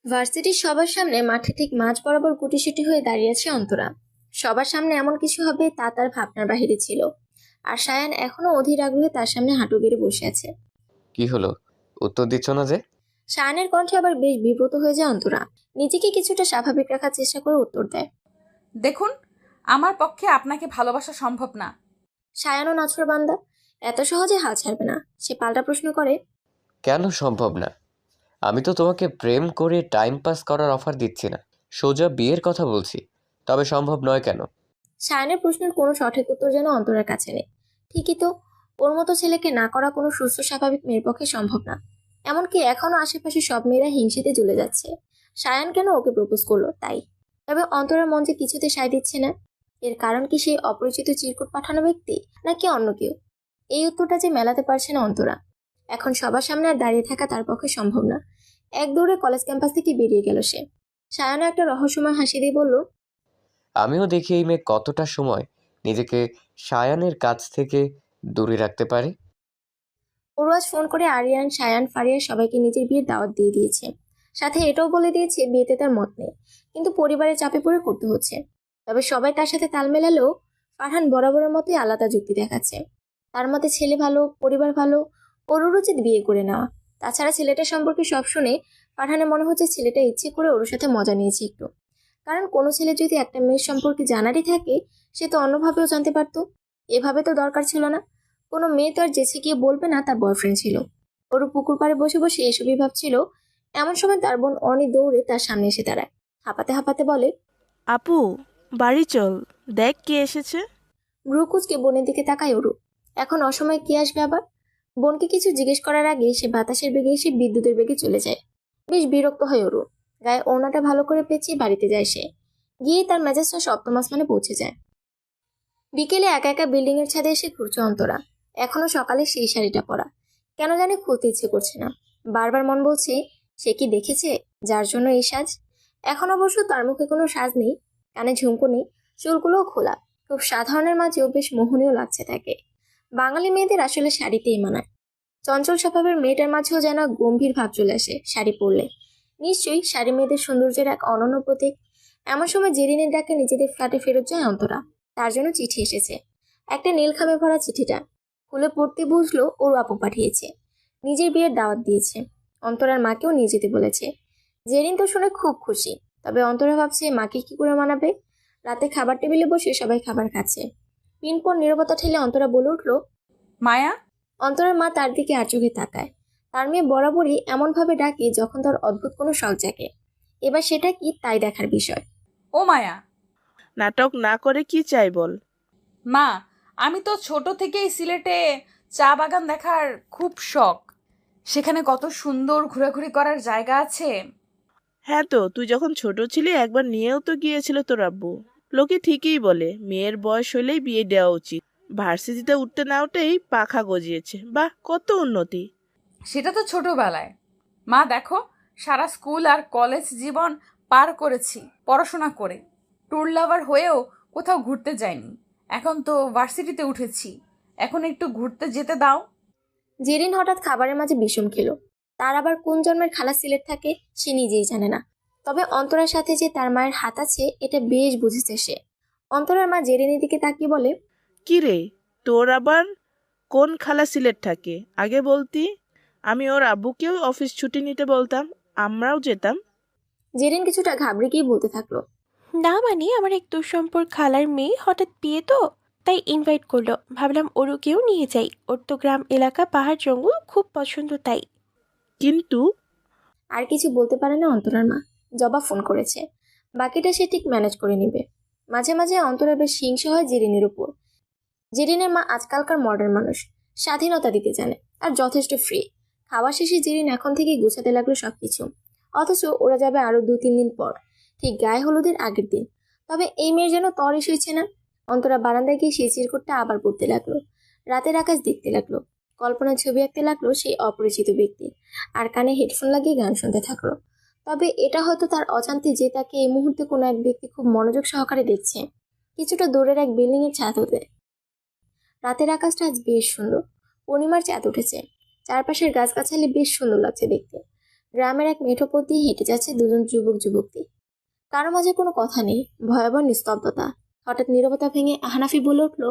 ভার্সিটির সবার সামনে মাঠে ঠিক মাঝ বরাবর গুটিসুটি হয়ে দাঁড়িয়ে আছে অন্তরা। সবার সামনে এমন কিছু হবে তা তার ভাবনার বাহিরে ছিল। আর সায়ান এখনো অধীর আগ্রহে তার সামনে হাঁটু গেড়ে বসে আছে। কি হলো, উত্তর দিচ্ছ না যে? সায়ানের কণ্ঠে আবার বেশ বিব্রত হয়ে যায় অন্তরা। নিজেকে কিছুটা স্বাভাবিক রাখার চেষ্টা করে উত্তর দেয়, দেখুন, আমার পক্ষে আপনাকে ভালোবাসা সম্ভব না। সায়ানও নাছোড়বান্দা, এত সহজে হাল ছাড়বে না। সে পাল্টা প্রশ্ন করে, কেন সম্ভব না? আমি তো তোমাকে প্রেম করে টাইম পাস করার অফার দিচ্ছি না, সোজা বিয়ের কথা বলছি। তবে সম্ভব নয় কেন? সায়ানের প্রশ্নের কোনো সঠিক উত্তর যেন অন্তরের কাছে নেই। ঠিকই তো, ওর মতো ছেলেকে না করা কোনো সুস্থ স্বাভাবিক মেয়ের পক্ষে সম্ভব না। এমনকি এখনো আশেপাশে সব মেয়েরা হিংসিতে জ্বলে যাচ্ছে। সায়ান কেন ওকে প্রপোজ করলো তাই। তবে অন্তরার মন যে কিছুতে সায় দিচ্ছে না। এর কারণ কি সেই অপরিচিত চিরকুট পাঠানো ব্যক্তি, নাকি অন্য কেউ? এই উত্তরটা যে মেলাতে পারছে না অন্তরা। এখন সবার সামনে আর দাঁড়িয়ে থাকা তার পক্ষে সম্ভব না। এক দৌড়ে কলেজ ক্যাম্পাস থেকে বেরিয়ে গেল সে। সায়ানও একটা রহস্যময় হাসি দিয়ে বলল, আমিও দেখি এই মেয়ে কতটা সময় নিজেকে সায়ানের কাছ থেকে দূরে রাখতে পারে। ওরও আজ ফোন করে আরিয়ান, সায়ান, ফারিয়া সবাইকে নিজের বিয়ের দাওয়াত দিয়ে দিয়েছে। সাথে এটাও বলে দিয়েছে বিয়েতে তার মত নেই, কিন্তু পরিবারের চাপে পড়ে করতে হচ্ছে। তবে সবাই তার সাথে তাল মেলালেও ফারহান বরাবরের মতোই আলাদা যুক্তি দেখাচ্ছে। তার মতে ছেলে ভালো, পরিবার ভালো, ওরও উচিত বিয়ে করে নেওয়া। তাছাড়া ছেলেটার সম্পর্কে সব শুনে ফারহানের মনে হচ্ছে ছেলেটা ইচ্ছে করে ওর সাথে মজা নিয়েছে একটু। কারণ কোনো ছেলে যদি একটা মেয়ের সম্পর্কে জানারই থাকে, সে তো অন্যভাবেও জানতে পারতো। এভাবে তো দরকার ছিল না। কোনো মেয়ে তো আর জেছে গিয়ে বলবে না তার বয়ফ্রেন্ড ছিল। ওরও পুকুর পাড়ে বসে বসে এসবই ভাবছিল। এমন সময় তার বোন অনি দৌড়ে তার সামনে এসে দাঁড়ায়। হাঁপাতে হাঁপাতে বলে, আপু, বাড়ি চল, দেখ কে এসেছে। ব্রুকুচকে বোনের দিকে তাকায় ওরু। এখন অসময়ে কি আসবে আবার? বোনকে কিছু জিজ্ঞেস করার আগে সে বাতাসের বেগে এসে বিদ্যুতের বেগে চলে যায়। বেশ বিরক্ত হয় ওরু। গায়ে ওড়নাটা ভালো করে পেঁচিয়ে বাড়িতে যায় সে। গিয়ে তার মেজাজটা সপ্তম আসমানে পৌঁছে যায়। বিকেলে একা একা বিল্ডিং এর ছাদে এসে ঘুরছে অন্তরা। এখনো সকালে সেই শাড়িটা পরা। কেন জানি খুলতে ইচ্ছে করছে না। বারবার মন বলছে, সে কি দেখেছে যার জন্য এই সাজ? এখন অবশ্য তার মুখে কোনো সাজ নেই, কানে ঝুমকো নেই, চুলগুলোও খোলা। খুব সাধারণের মাঝেও বেশ মোহনীয় লাগছে তাকে। বাঙালি মেয়েদের আসলে শাড়িতেই মানায়। চঞ্চল স্বভাবের মেয়েটার মাঝেও যেন গম্ভীর ভাব চলে আসে শাড়ি পরলে। নিশ্চয়ই শাড়ি মেয়েদের সৌন্দর্যের এক অনন্য প্রতীক। এমন সময় জেরিনের ডাকে নিজেদের ফ্ল্যাটে ফেরত যায় অন্তরা। তার জন্য চিঠি এসেছে। একটা নীল খামে ভরা চিঠিটা খুলে পড়তে বুঝলো ওর আপু পাঠিয়েছে। নিজের বিয়ের দাওয়াত দিয়েছে। অন্তরার মাকেও নিয়ে যেতে বলেছে। জেরিন তো শুনে খুব খুশি। তবে অন্তরা ভাবছে মাকে কি করে মানাবে। রাতে খাবার টেবিলে বসে সবাই খাবার খাচ্ছে। পিনপর নীরবতা ঠেলে অন্তরা বলে উঠলো, মায়া। অন্তরার মা তার দিকে আর চোখে তাকায়। তার মেয়ে বরাবরই এমনভাবে ডাকে যখন তার অদ্ভুত কোনো শখ জাগে। এবার সেটা কি তাই দেখার বিষয়। ও মায়া। নাটক না করে কি চাই বল। মা, আমি তো ছোট থেকেই সিলেটে চা বাগান দেখার খুব শখ। সেখানে কত সুন্দর ঘোরাঘুরি করার জায়গা আছে। হ্যাঁ তো, তুই যখন ছোট ছিলি একবার নিয়েও তো গিয়েছিল তোর আব্বু। লোকে ঠিকই বলে মেয়ের বয়স হলেই বিয়ে দেওয়া উচিত। ভার্সিটিতে উঠতে না উঠেই পাখা গজিয়েছে। বাহ, কত উন্নতি। সেটা তো ছোটবেলায়। মা দেখো, সারা স্কুল আর কলেজ জীবন পার করেছি পড়াশোনা করে। ট্যুর লাভার হয়েও কোথাও ঘুরতে যাইনি। এখন তো ভার্সিটিতে উঠেছি, এখন একটু ঘুরতে যেতে দাও। জেরিন হঠাৎ খাবারের মাঝে বিষম খেলো। তার আবার কোন জন্মের খালা সিলেট থাকে সে নিজেই জানে না। তবে অন্তরার সাথে যে তার মায়ের হাত আছে এটা বেশ বুঝেছে সে। অন্তরার মা জেরিনের দিকে তাকিয়ে বলে, কি রে, তোর আবার কোন খালা সিলেট থাকে? আগে বলতি, আমি ওর আব্বুকেও অফিস ছুটি নিতে বলতাম, আমরাও যেতাম। জেরিন কিছুটা ঘাবড়ে গিয়ে বলতে থাকলো, না মানে আমার এক দুঃসম্পর্ক খালার মেয়ে হঠাৎ বিয়ে তো, তাই ইনভাইট করলো, ভাবলাম ওরকেও নিয়ে যাই। ওর তো গ্রাম এলাকা, পাহাড় জঙ্গল খুব পছন্দ তাই। কিন্তু আর কিছু বলতে পারে না অন্তরার মা। জবা ফোন করেছে, বাকিটা সে ঠিক ম্যানেজ করে নিবে। মাঝে মাঝে অন্তরা বেশ হিংসা হয় জেরিনের উপর। জেরিনের মা আজকালকার মডার্ন মানুষ, স্বাধীনতা দিতে জানে আর যথেষ্ট ফ্রি। খাওয়া শেষে জেরিন এখন থেকেই গুছাতে লাগলো সবকিছু। অথচ ওরা যাবে আরো 2-3 দিন পর, ঠিক গায়ে হলুদের আগের দিন। তবে এই মেয়ের যেন তরই সইছে না। অন্তরা বারান্দায় গিয়ে সেই চিরকুটটা আবার পড়তে লাগলো। রাতের আকাশ দেখতে লাগলো। কল্পনার ছবি আঁকতে লাগলো সেই অপরিচিত ব্যক্তি। আর কানে হেডফোন লাগিয়ে গান শুনতে থাকলো। তবে এটা হয়তো তার অজান্তে যে তাকে এই মুহূর্তে কোনো এক ব্যক্তি খুব মনোযোগ সহকারে দেখছে, কিছুটা দূরের এক বিল্ডিং এর ছাদ হতে। রাতের আকাশটা আজ বেশ সুন্দর। পূর্ণিমার চাঁদ উঠেছে। চারপাশের গাছগাছালি বেশ সুন্দর লাগছে দেখতে। গ্রামের এক মেঠো পথ দিয়ে হেঁটে যাচ্ছে দুজন যুবক যুবতী। কারো মাঝে কোনো কথা নেই, ভয়াবহ নিস্তব্ধতা। হঠাৎ নীরবতা ভেঙে আহনাফি বলে উঠল,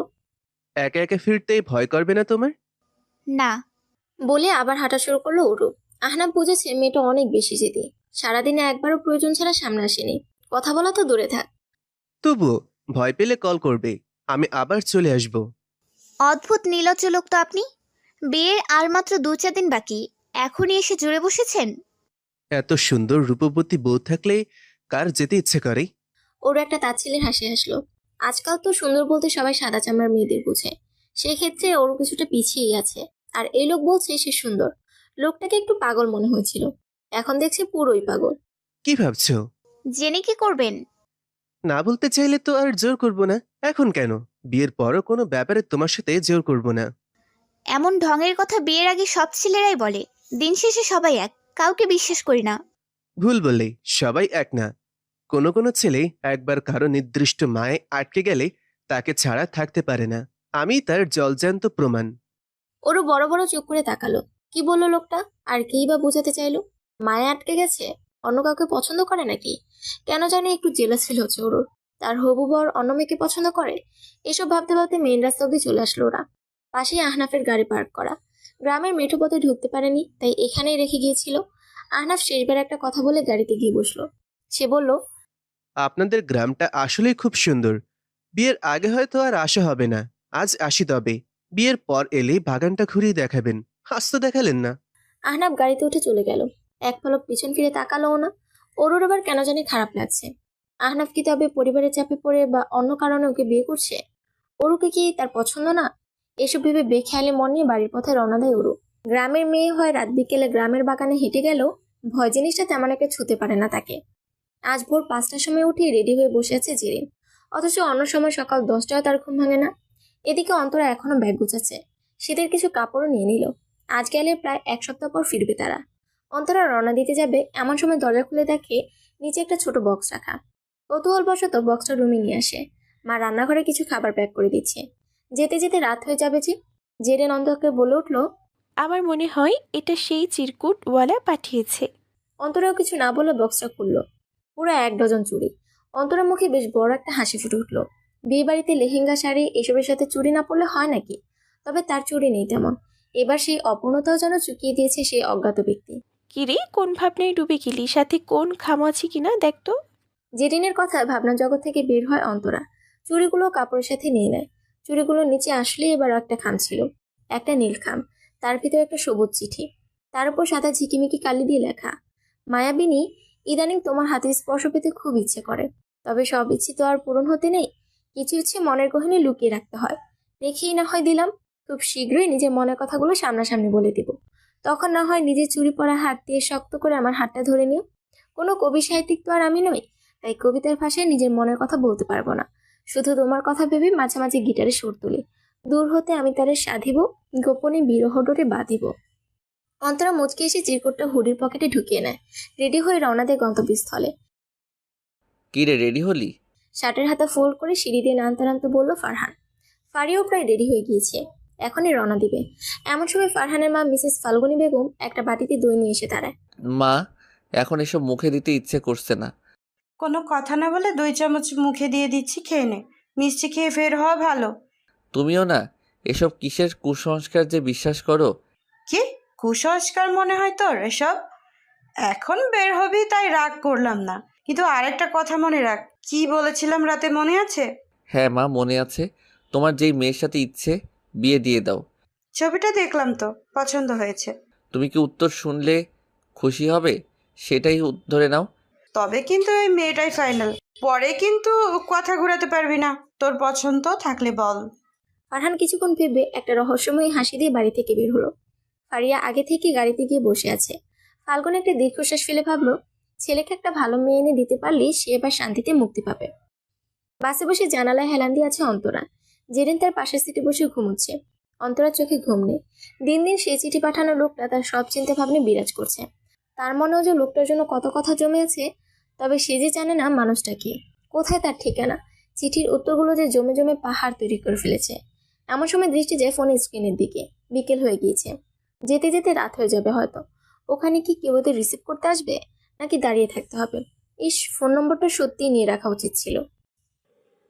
একা একা ফিরতেই ভয় করবে না তোমার? না। বলে আবার হাঁটা শুরু করলো ওরু। আহনাফ বুঝেছে মেয়েটা অনেক বেশি জেদি। সারাদিনে একবারও প্রয়োজন ছাড়া সামনে আসেনি। কথা বলা তো দূরে থাক। তবুও ভয় পেলে কল করবে, আমি আবার চলে আসব। অদ্ভুত নীলজ্জ লোক তো আপনি। বিয়ের আর মাত্র 2-4 দিন বাকি, এখনই এসে জুড়ে বসেছেন। এত সুন্দর রূপবতী বউ থাকলে কার যেতে ইচ্ছে করে? ওর একটা তাচ্ছিলের হাসি আসলো। আজকাল তো সুন্দর বলতে সবাই সাদা চামড়ার মেয়েদের বুঝে। সেক্ষেত্রে ওর কিছুটা পিছিয়েই আছে। আর এই লোক বলছে সে সুন্দর। লোকটাকে একটু পাগল মনে হয়েছিল, এখন দেখছে পুরোই পাগল। কি ভাবছো? জেনে কি করবেন? না বলতে চাইলে তো আর জোর করব না। এখন কেন? বিয়ের পরও কোনো ব্যাপারে তোমার সাথে জোর করব না। এমন ঢঙের কথা বিয়ের আগে সব ছেলেরাই বলে। দিন শেষে সবাই এক, কাউকে বিশ্বাস করি না। ভুল বললেই সবাই এক না। কোনো কোনো ছেলে একবার কারো নির্দিষ্ট মায়ে আটকে গেলে তাকে ছাড়া থাকতে পারে না। আমি তার জলজ্যান্ত প্রমাণ। ওরও বড় বড় চোখ করে তাকালো। কি বললো লোকটা? আর কেই বা বোঝাতে চাইলো? মায়া আটকে গেছে? অন্য কাউকে পছন্দ করে নাকি? কেন জানি একটু জেলাস ফিল হচ্ছে ওর। তার হবু বর অন্য মেয়েকে পছন্দ করে? এসব ভাবতে ভাবতে মেইন রাস্তা অব্দি চলে আসলো ওরা। পাশেই আহনাফের গাড়ি পার্ক করা। গ্রামের মেঠো পথে ঢুকতে পারেনি, তাই এখানেই রেখে গিয়েছিল। আহনাফ শেষবার একটা কথা বলে গাড়িতে গিয়ে বসলো। সে বলল, আপনাদের গ্রামটা আসলেই খুব সুন্দর। বিয়ের আগে হয়তো আর আসা হবে না। আজ আসি তবে। বিয়ের পর এলে বাগানটা ঘুরিয়ে দেখাবেন। আজ তো দেখালেন না। আহনাফ গাড়িতে উঠে চলে গেল। এক পলক পিছন ফিরে তাকালোও না। ওর আবার কেন জানি খারাপ লাগছে। আহনাফ কি তবে পরিবারের চাপে পড়ে বা অন্য কারণে ওকে বিয়ে করছে? ওরুকে কি তার পছন্দ না? এসব ভেবে বেখেয়ালি মন নিয়ে বাড়ির পথে রওনা দেয় ওরু। গ্রামের মেয়ে হয় রাত বিকেলে গ্রামের বাগানে হেঁটে গেল, ভয় জিনিসটা তেমন একটা ছুতে পারে না তাকে। আজ ভোর 5টার সময় উঠে রেডি হয়ে বসে আছে জেরিন। অথচ অন্য সময় সকাল 10টায় তার ঘুম ভাঙে না। এদিকে অন্তরা এখনো ব্যাগ গুছাচ্ছে। শীতের কিছু কাপড়ও নিয়ে নিল। আজ গেলে প্রায় 1 সপ্তাহ পর ফিরবে তারা। অন্তরা রওনা দিতে যাবে এমন সময় দরজা খুলে দেখে নিচে একটা ছোট বক্স রাখা। কৌতূহলবশত বক্সটা রুমে নিয়ে আসে। মা রান্নাঘরে কিছু খাবার প্যাক করে দিচ্ছে। যেতে যেতে রাত হয়ে যাবে যে। জেরিন অন্তরাকে বলে উঠল, আমার মনে হয় এটা সেই চিরকুটওয়ালা পাঠিয়েছে। অন্তরাও কিছু না বলে বক্সটা খুললো। পুরো 1 ডজন চুড়ি। অন্তরার মুখে বেশ বড় একটা হাসি ফুটে উঠলো। বিয়ে বাড়িতে লেহেঙ্গা শাড়ি এসবের সাথে চুড়ি না পরলে হয় নাকি? তবে তার চুড়ি নেই তেমন। এবার সেই অপূর্ণতাও যেন চুকিয়ে দিয়েছে সেই অজ্ঞাত ব্যক্তি। কিরে, কোন ভাবনায় ডুবে গেলি? সাথে কোন খাম আছে কিনা দেখ তো। জেরিনের কথা ভাবনা জগৎ থেকে বের হয় অন্তরা। চুড়িগুলো কাপড়ের সাথে নিয়ে নেয়। চুড়িগুলোর নিচে আসলে এবার একটা খাম ছিল। একটা নীল খাম, তার ভিতরে একটা সবুজ চিঠি। তার উপর সাদা ঝিকিমিকি কালি দিয়ে লেখা, মায়াবিনী, ইদানিং তোমার হাতের স্পর্শ পেতে খুব ইচ্ছে করে। তবে সব ইচ্ছে তো আর পূরণ হতে নেই। কিছু ইচ্ছে মনের গহনে লুকিয়ে রাখতে হয়। রেখেই না হয় দিলাম। খুব শীঘ্রই নিজের মনের কথাগুলো সামনাসামনি বলে দিব। তখন না হয় নিজের চুরি পরা হাত দিয়ে শক্ত করে আমার হাতটা ধরে নিও। কোনো কবি সাহিত্যিক তো আর আমি নই, তাই কবিতার ভাষায় নিজের মনের কথা বলতে পারবো না। শুধু তোমার কথা ভেবে মাঝে মাঝে গিটারে সুর তুলি। দূর হতে আমি তারে সাধিব, গোপনে বিরহ ডোরে বাঁধিব। অন্তরা মুচকে এসে চিরকুটটা হুডির পকেটে ঢুকিয়ে নেয়। রেডি হয়ে রওনা দেয় গন্তব্যস্থলে। কি রে, রেডি হলি? শার্টের হাতা ফোল্ড করে সিঁড়ি দিয়ে নামতে নামতে বলল ফারহান। ফারিও প্রায় রেডি হয়ে গিয়েছে, এখনই রওনা দিবে। এমন সময় ফারহানের মা মিসেস ফাল্গুনী বেগম একটা বাটিতে দই নিয়ে এসে দাঁড়ায়। মা, এখন এসব মুখে দিতে ইচ্ছে করছে না। কোনো কথা না বলে 2 চামচ মুখে দিয়ে দিচ্ছি, খেয়ে নে। মিষ্টি খেয়ে ফের হওয়া ভালো। তুমিও না এসব কিসের কুসংস্কার যে বিশ্বাস করো? কি কুসংস্কার মনে হয় তোর এসব? এখন বের হবি তাই রাগ করলাম না, কিন্তু আরেকটা কথা মনে রাখ। কি বলেছিলাম রাতে, মনে আছে? হ্যাঁ মা, মনে আছে। তোমার যেই মেয়ের সাথে ইচ্ছে বিয়ে দিয়ে দাও। ছবিটা দেখলাম তো, পছন্দ হয়েছে। তুমি কি উত্তর শুনলে খুশি হবে? সেটাই ধরে নাও। তবে কিন্তু এই মেয়েটাই ফাইনাল। পরে কিন্তু কথা ঘোরাতে পারবি না। তোর পছন্দ থাকলে বল। ফারহান কিছুক্ষণ ভেবে একটা রহস্যময়ী হাসি দিয়ে বাড়ি থেকে বের হলো। ফারিয়া আগে থেকে গাড়িতে গিয়ে বসে আছে। ফাল্গুন একটা দীর্ঘশ্বাস ফেলে ভাবলো, ছেলেকে একটা ভালো মেয়ে এনে দিতে পারলেই সে এবার শান্তিতে মুক্তি পাবে। বাসে বসে জানালায় হেলান দিয়ে আছে অন্তরা। জেরিন তার পাশের সিটে বসে ঘুমোচ্ছে। অন্তরার চোখে ঘুম নেই। দিন দিন সেই চিঠি পাঠানো লোকটা তার সব চিন্তা ভাবনা বিরাজ করছে। তার মনেও যে লোকটার জন্য কত কথা জমে আছে, তবে সে যে জানে না মানুষটা কি, কোথায় তার ঠিকানা। চিঠির উত্তরগুলো যে জমে জমে পাহাড় তৈরি করে ফেলেছে। এমন সময় দৃষ্টি যায় ফোনের স্ক্রিনের দিকে। বিকেল হয়ে গিয়েছে। যেতে যেতে রাত হয়ে যাবে হয়তো। ওখানে কি কেউ ওদের রিসিভ করতে আসবে, নাকি দাঁড়িয়ে থাকতে হবে? ফোন নম্বরটা সত্যিই নিয়ে রাখা উচিত ছিল।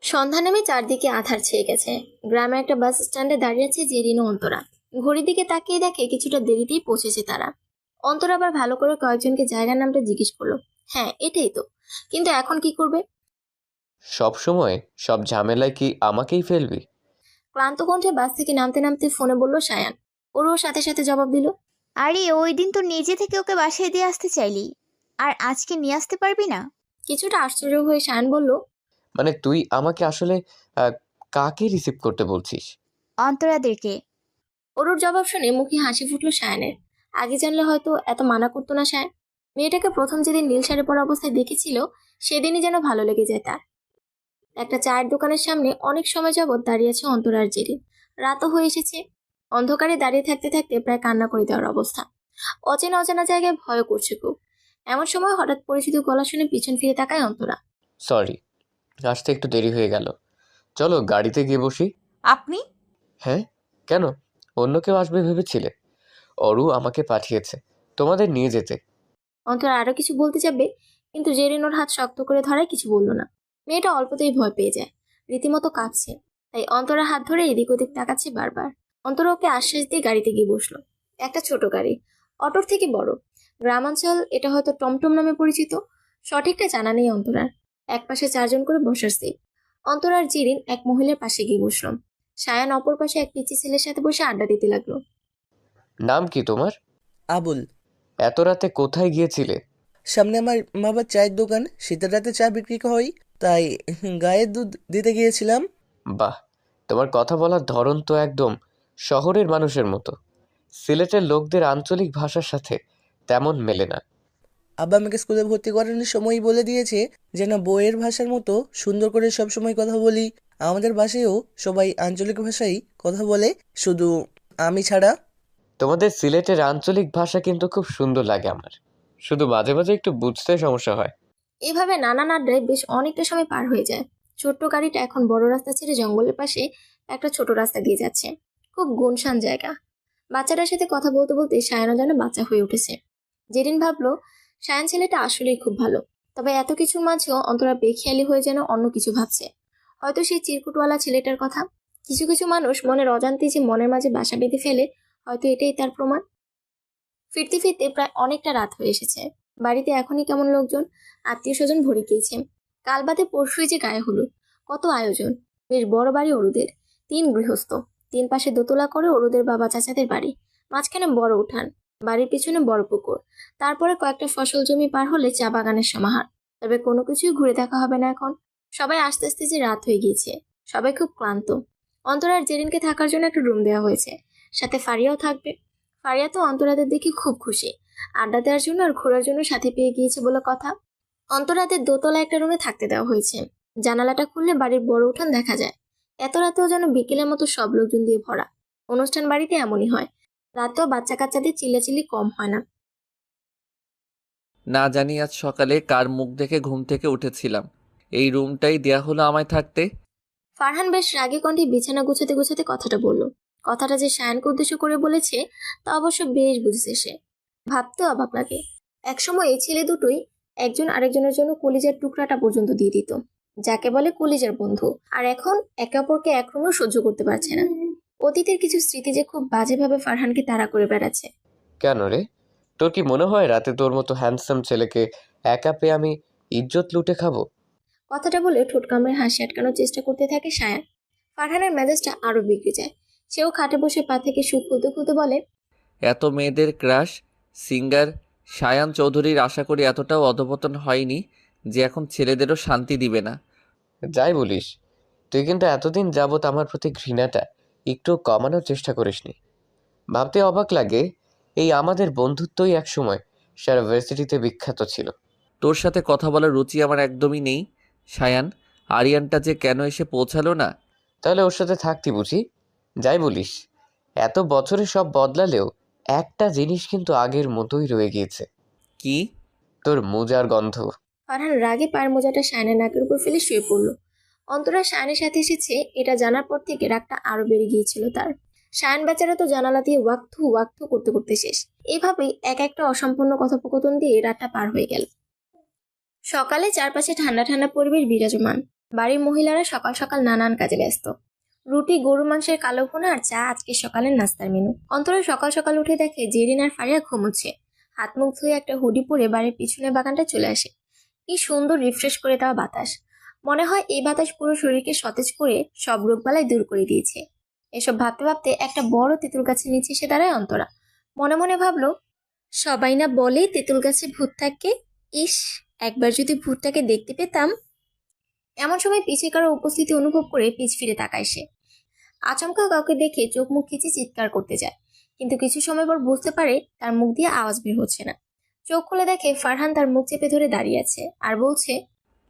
সন্ধ্যা নেমে চারদিকে আধার ছেয়ে গেছে। গ্রামে একটা বাস স্ট্যান্ডে দাঁড়িয়ে আছে জেরিন ও অন্তরা। ঘড়ির দিকে তাকিয়ে দেখে কিছুটা দেরিতেই পৌঁছেছে তারা। অন্তরা আবার ভালো করে কয়েকজনকে জায়গার নামটা জিজ্ঞেস করলো। হ্যাঁ, এটাই তো, কিন্তু এখন কি করবে? সব সময় সব ঝামেলায় কি আমাকেই ফেলবি? ক্লান্ত কণ্ঠে বাস থেকে নামতে নামতে ফোনে বলল সায়ান। ওরও সাথে সাথে জবাব দিল, আরে ওই দিন তো নিজে থেকে ওকে বাসায় দিয়ে আসতে চাইলি, আর আজকে নিয়ে আসতে পারবি না? কিছুটা আশ্চর্য হয়ে সায়ান বলল, মানে তুই আমাকে আসলে কাকে রিসিভ করতে বলছিস? অন্তরাদেরকে। ওর জবাব শুনে মুখে হাসি ফুটলো সায়ানের। আগে জানলে হয়তো এত মানা করতো না সায়ান। মেয়েটাকে প্রথম যেদিন নীল শাড়ি পরা অবস্থায় দেখেছিল সেদিনই যেন ভালো লেগে যায় তার। একটা চায়ের দোকানের সামনে অনেক সময় যাবৎ দাঁড়িয়ে আছে অন্তরা আর জেরিন। রাতও হয়ে এসেছে। অন্ধকারে দাঁড়িয়ে থাকতে থাকতে প্রায় কান্না করে দেওয়ার অবস্থা। অচেনা অচেনা জায়গায় ভয় করছে খুব। এমন সময় হঠাৎ পরিচিত গলা শুনে পিছন ফিরে তাকায় অন্তরা। সরি, আসতে একটু দেরি হয়ে গেল। চলো গাড়িতে গিয়ে বসি। আপনি? হ্যাঁ, কেন? অন্য কেউ আসবে ভেবেছিলে? অরু আমাকে পাঠিয়েছে তোমাদের নিয়ে যেতে। অন্তরা আরো কিছু বলতে যাবে, কিন্তু জেরিন ওর হাত শক্ত করে ধরায় কিছু বলল না। মেয়েটা অল্পতেই ভয় পেয়ে যায়, রীতিমতো কাঁপছে। তাই অন্তরা হাত ধরে এদিক ওদিক তাকাচ্ছে বারবার। অন্তরা ওকে আশ্বাস দিয়ে গাড়িতে গিয়ে বসলো। একটা ছোট গাড়ি, অটোর থেকে বড়। গ্রামাঞ্চল, এটা হয়তো টমটম নামে পরিচিত। সঠিকটা জানা নেই অন্তরার। এক পাশে 4 জন করে বসার সিট। অন্তরা আর জেরিন এক মহিলার পাশে গিয়ে বসলো। সায়ান অপর পাশে এক পিচি ছেলের সাথে বসে আড্ডা দিতে লাগলো। নাম কি তোমার? আবুল। এত রাতে কোথায় গিয়েছিলে? সামনে আমার বাবার চায়ের দোকান, শীতের রাতে চা বিক্রি হয়, তাই গায়ের দুধ দিতে গিয়েছিলাম। বাহ, তোমার কথা বলার ধরন তো একদম শহরের মানুষের মতো। সিলেটের লোকদের আঞ্চলিক ভাষার সাথে তেমন মেলে না। আব্বা আমাকে স্কুলে ভর্তি করানোর সময়ই বলে দিয়েছে যেন বইয়ের ভাষার মতো সুন্দর করে সবসময় কথা বলি। আমাদের বাসায়ও সবাই আঞ্চলিক ভাষায় কথা বলে, শুধু আমি ছাড়া। তোমাদের সিলেটের আঞ্চলিক ভাষা কিন্তু খুব সুন্দর লাগে আমার, শুধু মাঝে মাঝে একটু বুঝতে সমস্যা হয়। এভাবে নানান আড্ডায় বেশ অনেকটা সময় পার হয়ে যায়। ছোট্ট গাড়িটা এখন বড় রাস্তা ছেড়ে জঙ্গলের পাশে একটা ছোট রাস্তা দিয়ে যাচ্ছে। খুব গুনশান জায়গা। বাচ্চাটার সাথে কথা বলতে বলতে সায়ানও যেন বাচ্চা হয়ে উঠেছে। জেরিন ভাবলো সায়ান ছেলেটা আসলেই খুব ভালো। তবে এত কিছুর মাঝেও অন্তরা বেখেয়ালি হয়ে যেন অন্য কিছু ভাবছে। হয়তো সেই চিরকুটওয়ালা ছেলেটার কথা। কিছু কিছু মানুষ মনের অজান্তে যে মনের মাঝে বাসা বেঁধে ফেলে, হয়তো এটাই তার প্রমাণ। ফিরতে ফিরতে প্রায় অনেকটা রাত হয়ে এসেছে। বাড়িতে এখনই কেমন লোকজন, আত্মীয় স্বজন ভরে গিয়েছে। কাল বাদে পরশুই যে গায়ে হলুদ, কত আয়োজন। বেশ বড় বাড়ি অরুদের, 3 গৃহস্থ। 3 পাশে দোতলা করে অরুদের বাবা চাচাদের বাড়ি। মাঝখানে বড় উঠান, বাড়ির পিছনে বড় পুকুর। তারপরে কয়েকটা ফসল জমি পার হলে চা বাগানের সমাহার। তবে কোনো কিছুই ঘুরে দেখা হবে না এখন। সবাই আস্তে আস্তে যে রাত হয়ে গিয়েছে, সবাই খুব ক্লান্ত। অন্তরা আর জেরিনকে থাকার জন্য একটা রুম দেওয়া হয়েছে, সাথে ফারিয়াও থাকবে। ফারিয়া তো অন্তরাদের দেখে খুব খুশি। আড্ডা দেওয়ার জন্য আর ঘোরার জন্য সাথে পেয়ে গিয়েছে বলে কথা। অন্তরাদের দোতলা একটা রুমে থাকতে দেওয়া হয়েছে। জানালাটা খুললে বাড়ির বড় উঠান দেখা যায়। এত রাতেও যেন বিকেলের মতো সব লোকজন দিয়ে ভরা। অনুষ্ঠান বাড়িতে এমনই হয়। রাতেও বাচ্চা কাচ্চাদের চিল্লাচিল্লি কম হয় না। না জানি আজ সকালে কার মুখ দেখে ঘুম থেকে উঠেছিলাম। এই রুমটাই দেয়া হলো আমায় থাকতে। ফারহান বেশ রাগে কণ্ঠে বিছানা গুছাতে গুছাতে কথাটা বলল। কথাটা যে সায়ানকে উদ্দেশ্য করে বলেছে তা অবশ্য বেশ বুঝেছে সে। ভাবতেও অবাক লাগে। একসময় এই ছেলে দুটোই একজন আরেকজনের জন্য কলিজার টুকরাটা পর্যন্ত দিয়ে দিত, যাকে বলে কলিজার বন্ধু। আর এখন একে অপরকে এক রুমেও সহ্য করতে পারছে না। অতীতের কিছু স্মৃতি যে খুব বাজেভাবে ফারহানকে তাড়া করে বেড়াচ্ছে। কেন রে, তোর কি মনে হয় রাতে তোর মতো হ্যান্ডসাম ছেলেকে একা পেয়ে আমি ইজ্জত লুটে খাবো? কথাটা বলে ঠোঁট কামড়ে হাসি আটকানোর চেষ্টা করতে থাকে সায়ান। ফারহানের মেজাজটা আরো বিগড়ে যায়। সেও খাটে বসে পা থেকে সুখ খুলতে খুলতে বলে, এত মেয়েদের ক্রাশ সিঙ্গার সায়ান চৌধুরীর আশা করি এতটাও অধপতন হয়নি যে এখন ছেলেদেরও শান্তি দিবে না। যাই বলিস, তুই কিন্তু এতদিন যাবৎ আমার প্রতি ঘৃণাটা একটু কমানোর চেষ্টা করিসনি। ভাবতে অবাক লাগে, এই আমাদের বন্ধুত্বই একসময় সারা ভার্সিটিতে বিখ্যাত ছিল। তোর সাথে কথা বলার রুচি আমার একদমই নেই সায়ান। আরিয়ানটা যে কেন এসে পৌঁছালো না? তাহলে ওর সাথে থাকতি বুঝি? যাই বলিস, এত বছরে সব বদলালেও একটা জিনিস কিন্তু আগের মতোই রয়ে গিয়েছে। কি? তোর মোজার গন্ধ। ফারহান রাগে পায়ের মোজাটা সায়ানের নাকের উপর ফেলে শুয়ে পড়ল। অন্তরা সায়ানের সাথে এসেছে এটা জানার পর থেকে রাগটা আরো বেড়ে গিয়েছিল তার। সায়ান বেচারা তো জানালা দিয়ে ওয়াক্থু ওয়াক্থু করতে করতে শেষ। এভাবেই এক একটা অসম্পূর্ণ কথোপকথন দিয়ে রাতটা পার হয়ে গেল। সকালে চারপাশে ঠান্ডা ঠান্ডা পরিবেশ বিরাজমান। বাড়ির মহিলারা সকাল সকাল নানান কাজে ব্যস্ত। রুটি, গরু মাংসের কালো ভুনা আর চা আজকে সকালের নাস্তার মেনু। অন্তরা সকাল সকাল উঠে দেখে জেরিন আর ফারিয়া ঘুমোচ্ছে। হাত মুখ ধুয়ে একটা হুডি পরে বাড়ির পিছনের বাগানটা চলে আসে। কি সুন্দর রিফ্রেশ করে দেওয়া বাতাস। মনে হয় এই বাতাস পুরো শরীরকে সতেজ করে সব রোগবালাই দূর করে দিয়েছে। এসব ভাবতে ভাবতে একটা বড় তেঁতুল গাছের নিচে এসে দাঁড়ায় অন্তরা। মনে মনে ভাবলো, সবাই না বলে তেঁতুল গাছে ভূত থাকে, ইস একবার যদি ভূতটাকে দেখতে পেতাম। এমন সময় পিছে কারো উপস্থিতি অনুভব করে পিছ ফিরে তাকায় সে। আচমকা কাউকে দেখে চোখ মুখ খিচে চিৎকার করতে যায়, কিন্তু কিছু সময় পর বুঝতে পারে তার মুখ দিয়ে আওয়াজ বের হচ্ছে না। চোখ খুলে দেখে ফারহান তার মুখ চেপে ধরে দাঁড়িয়ে আছে আর বলছে,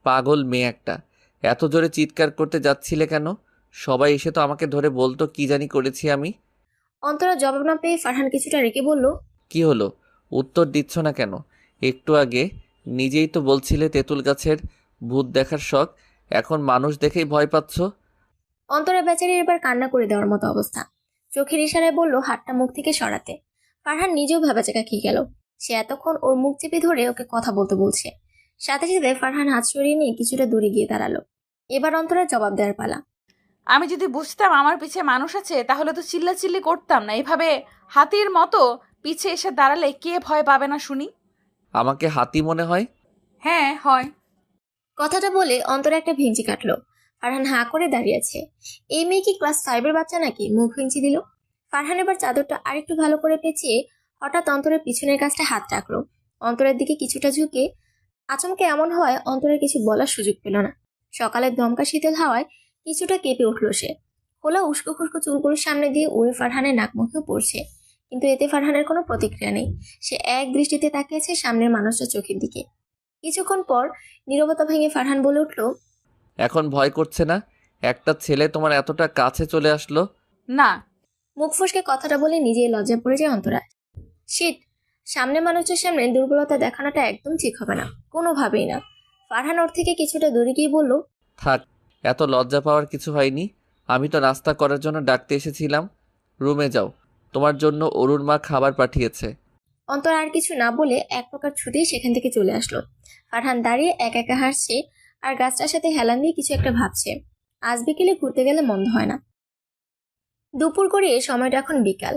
পাগল মেয়ে একটা, এত জোরে চিৎকার করতে যাচ্ছিলে কেন? সবাই এসে তো আমাকে ধরে বলতো কি জানি করেছি আমি। অন্তরা জবাব না পেয়ে ফারহান কিছুটা রেগে বলল, কি হলো, উত্তর দিচ্ছ না কেন? একটু আগে নিজেই তো বলছিলে তেঁতুল গাছের ভূত দেখার শখ, এখন মানুষ দেখেই ভয় পাচ্ছ। অন্তরা বেচারির এবার কান্না করে দেওয়ার মতো অবস্থা। চোখের ইশারায় বলল হাতটা মুখ থেকে সরাতে। ফারহান নিজেও ভেবাচাকা খেয়ে গেল। সে এতক্ষণ ওর মুখ চেপে ধরে ওকে কথা বলতে বলছে। সাথে সাথে ফারহান হাত সরিয়ে নিয়ে কিছুটা দূরে গিয়ে দাঁড়ালো। এবার অন্তরার জবাব দেওয়ার পালা। আমি যদি বুঝতাম আমার পিছে মানুষ আছে তাহলে তো চিল্লাচিল্লি করতাম না। এভাবে হাতির মতো পিছে এসে দাঁড়ালে কে ভয় পাবে না শুনি? আমাকে হাতি মনে হয়? হ্যাঁ হয়। কথাটা বলে অন্তরা একটা ভেঙচি কাটলো। ফারহান হাঁ করে দাঁড়িয়ে আছে। এই মেয়ে কি ক্লাস 5-এর বাচ্চা নাকি মুখ ভেঙচি দিল? ফারহান এবার চাদরটা আরেকটু ভালো করে পেঁচিয়ে হঠাৎ অন্তরের পিছনের কাছটা হাত রাখলো। অন্তরের দিকে কিছুটা ঝুঁকে আচমকে এমন হওয়ায় অন্তরের কিছু বলার সুযোগ পেল না। সকালের দমকা শীতল হাওয়ায় কিছুটা কেঁপে উঠল সে। খোলা উস্কো খুস্কো চুলগুলোর সামনে দিয়ে উড়ে ফারহানের নাক মুখেও পড়ছে, কিন্তু এতে ফারহানের কোনো প্রতিক্রিয়া নেই। সে এক দৃষ্টিতে তাকিয়েছে সামনের মানুষটার চোখের দিকে। কিছুক্ষণ পর নীরবতা ভেঙে ফারহান বলে উঠল, এখন ভয় করছে না? একটা ছেলে তোমার এতটা কাছে চলে আসলো। না। মুখ ফসকে কথাটা বলে নিজেই লজ্জায় পড়ে যায় অন্তরা। শিট, সামনে মানুষের সামনে দুর্বলতা দেখানোটা একদম ঠিক হবে না, কোনোভাবেই না। ফারহান ওর থেকে কিছুটা দূরে গিয়ে বলল, থাক, এত লজ্জা পাওয়ার কিছু হয়নি। আমি তো নাস্তা করার জন্য ডাকতে এসেছিলাম। রুমে যাও, তোমার জন্য অরুণ মা খাবার পাঠিয়েছে। অন্তর আর কিছু না বলে এক প্রকার ছুটেই সেখান থেকে চলে আসলো। ফারহান দাঁড়িয়ে একা একা হাসছে আর গাছটার সাথে হেলান দিয়ে কিছু একটা ভাবছে। আজ বিকেলে ঘুরতে গেলে মন্দ হয় না। দুপুর গড়িয়ে সময়টা এখন বিকাল।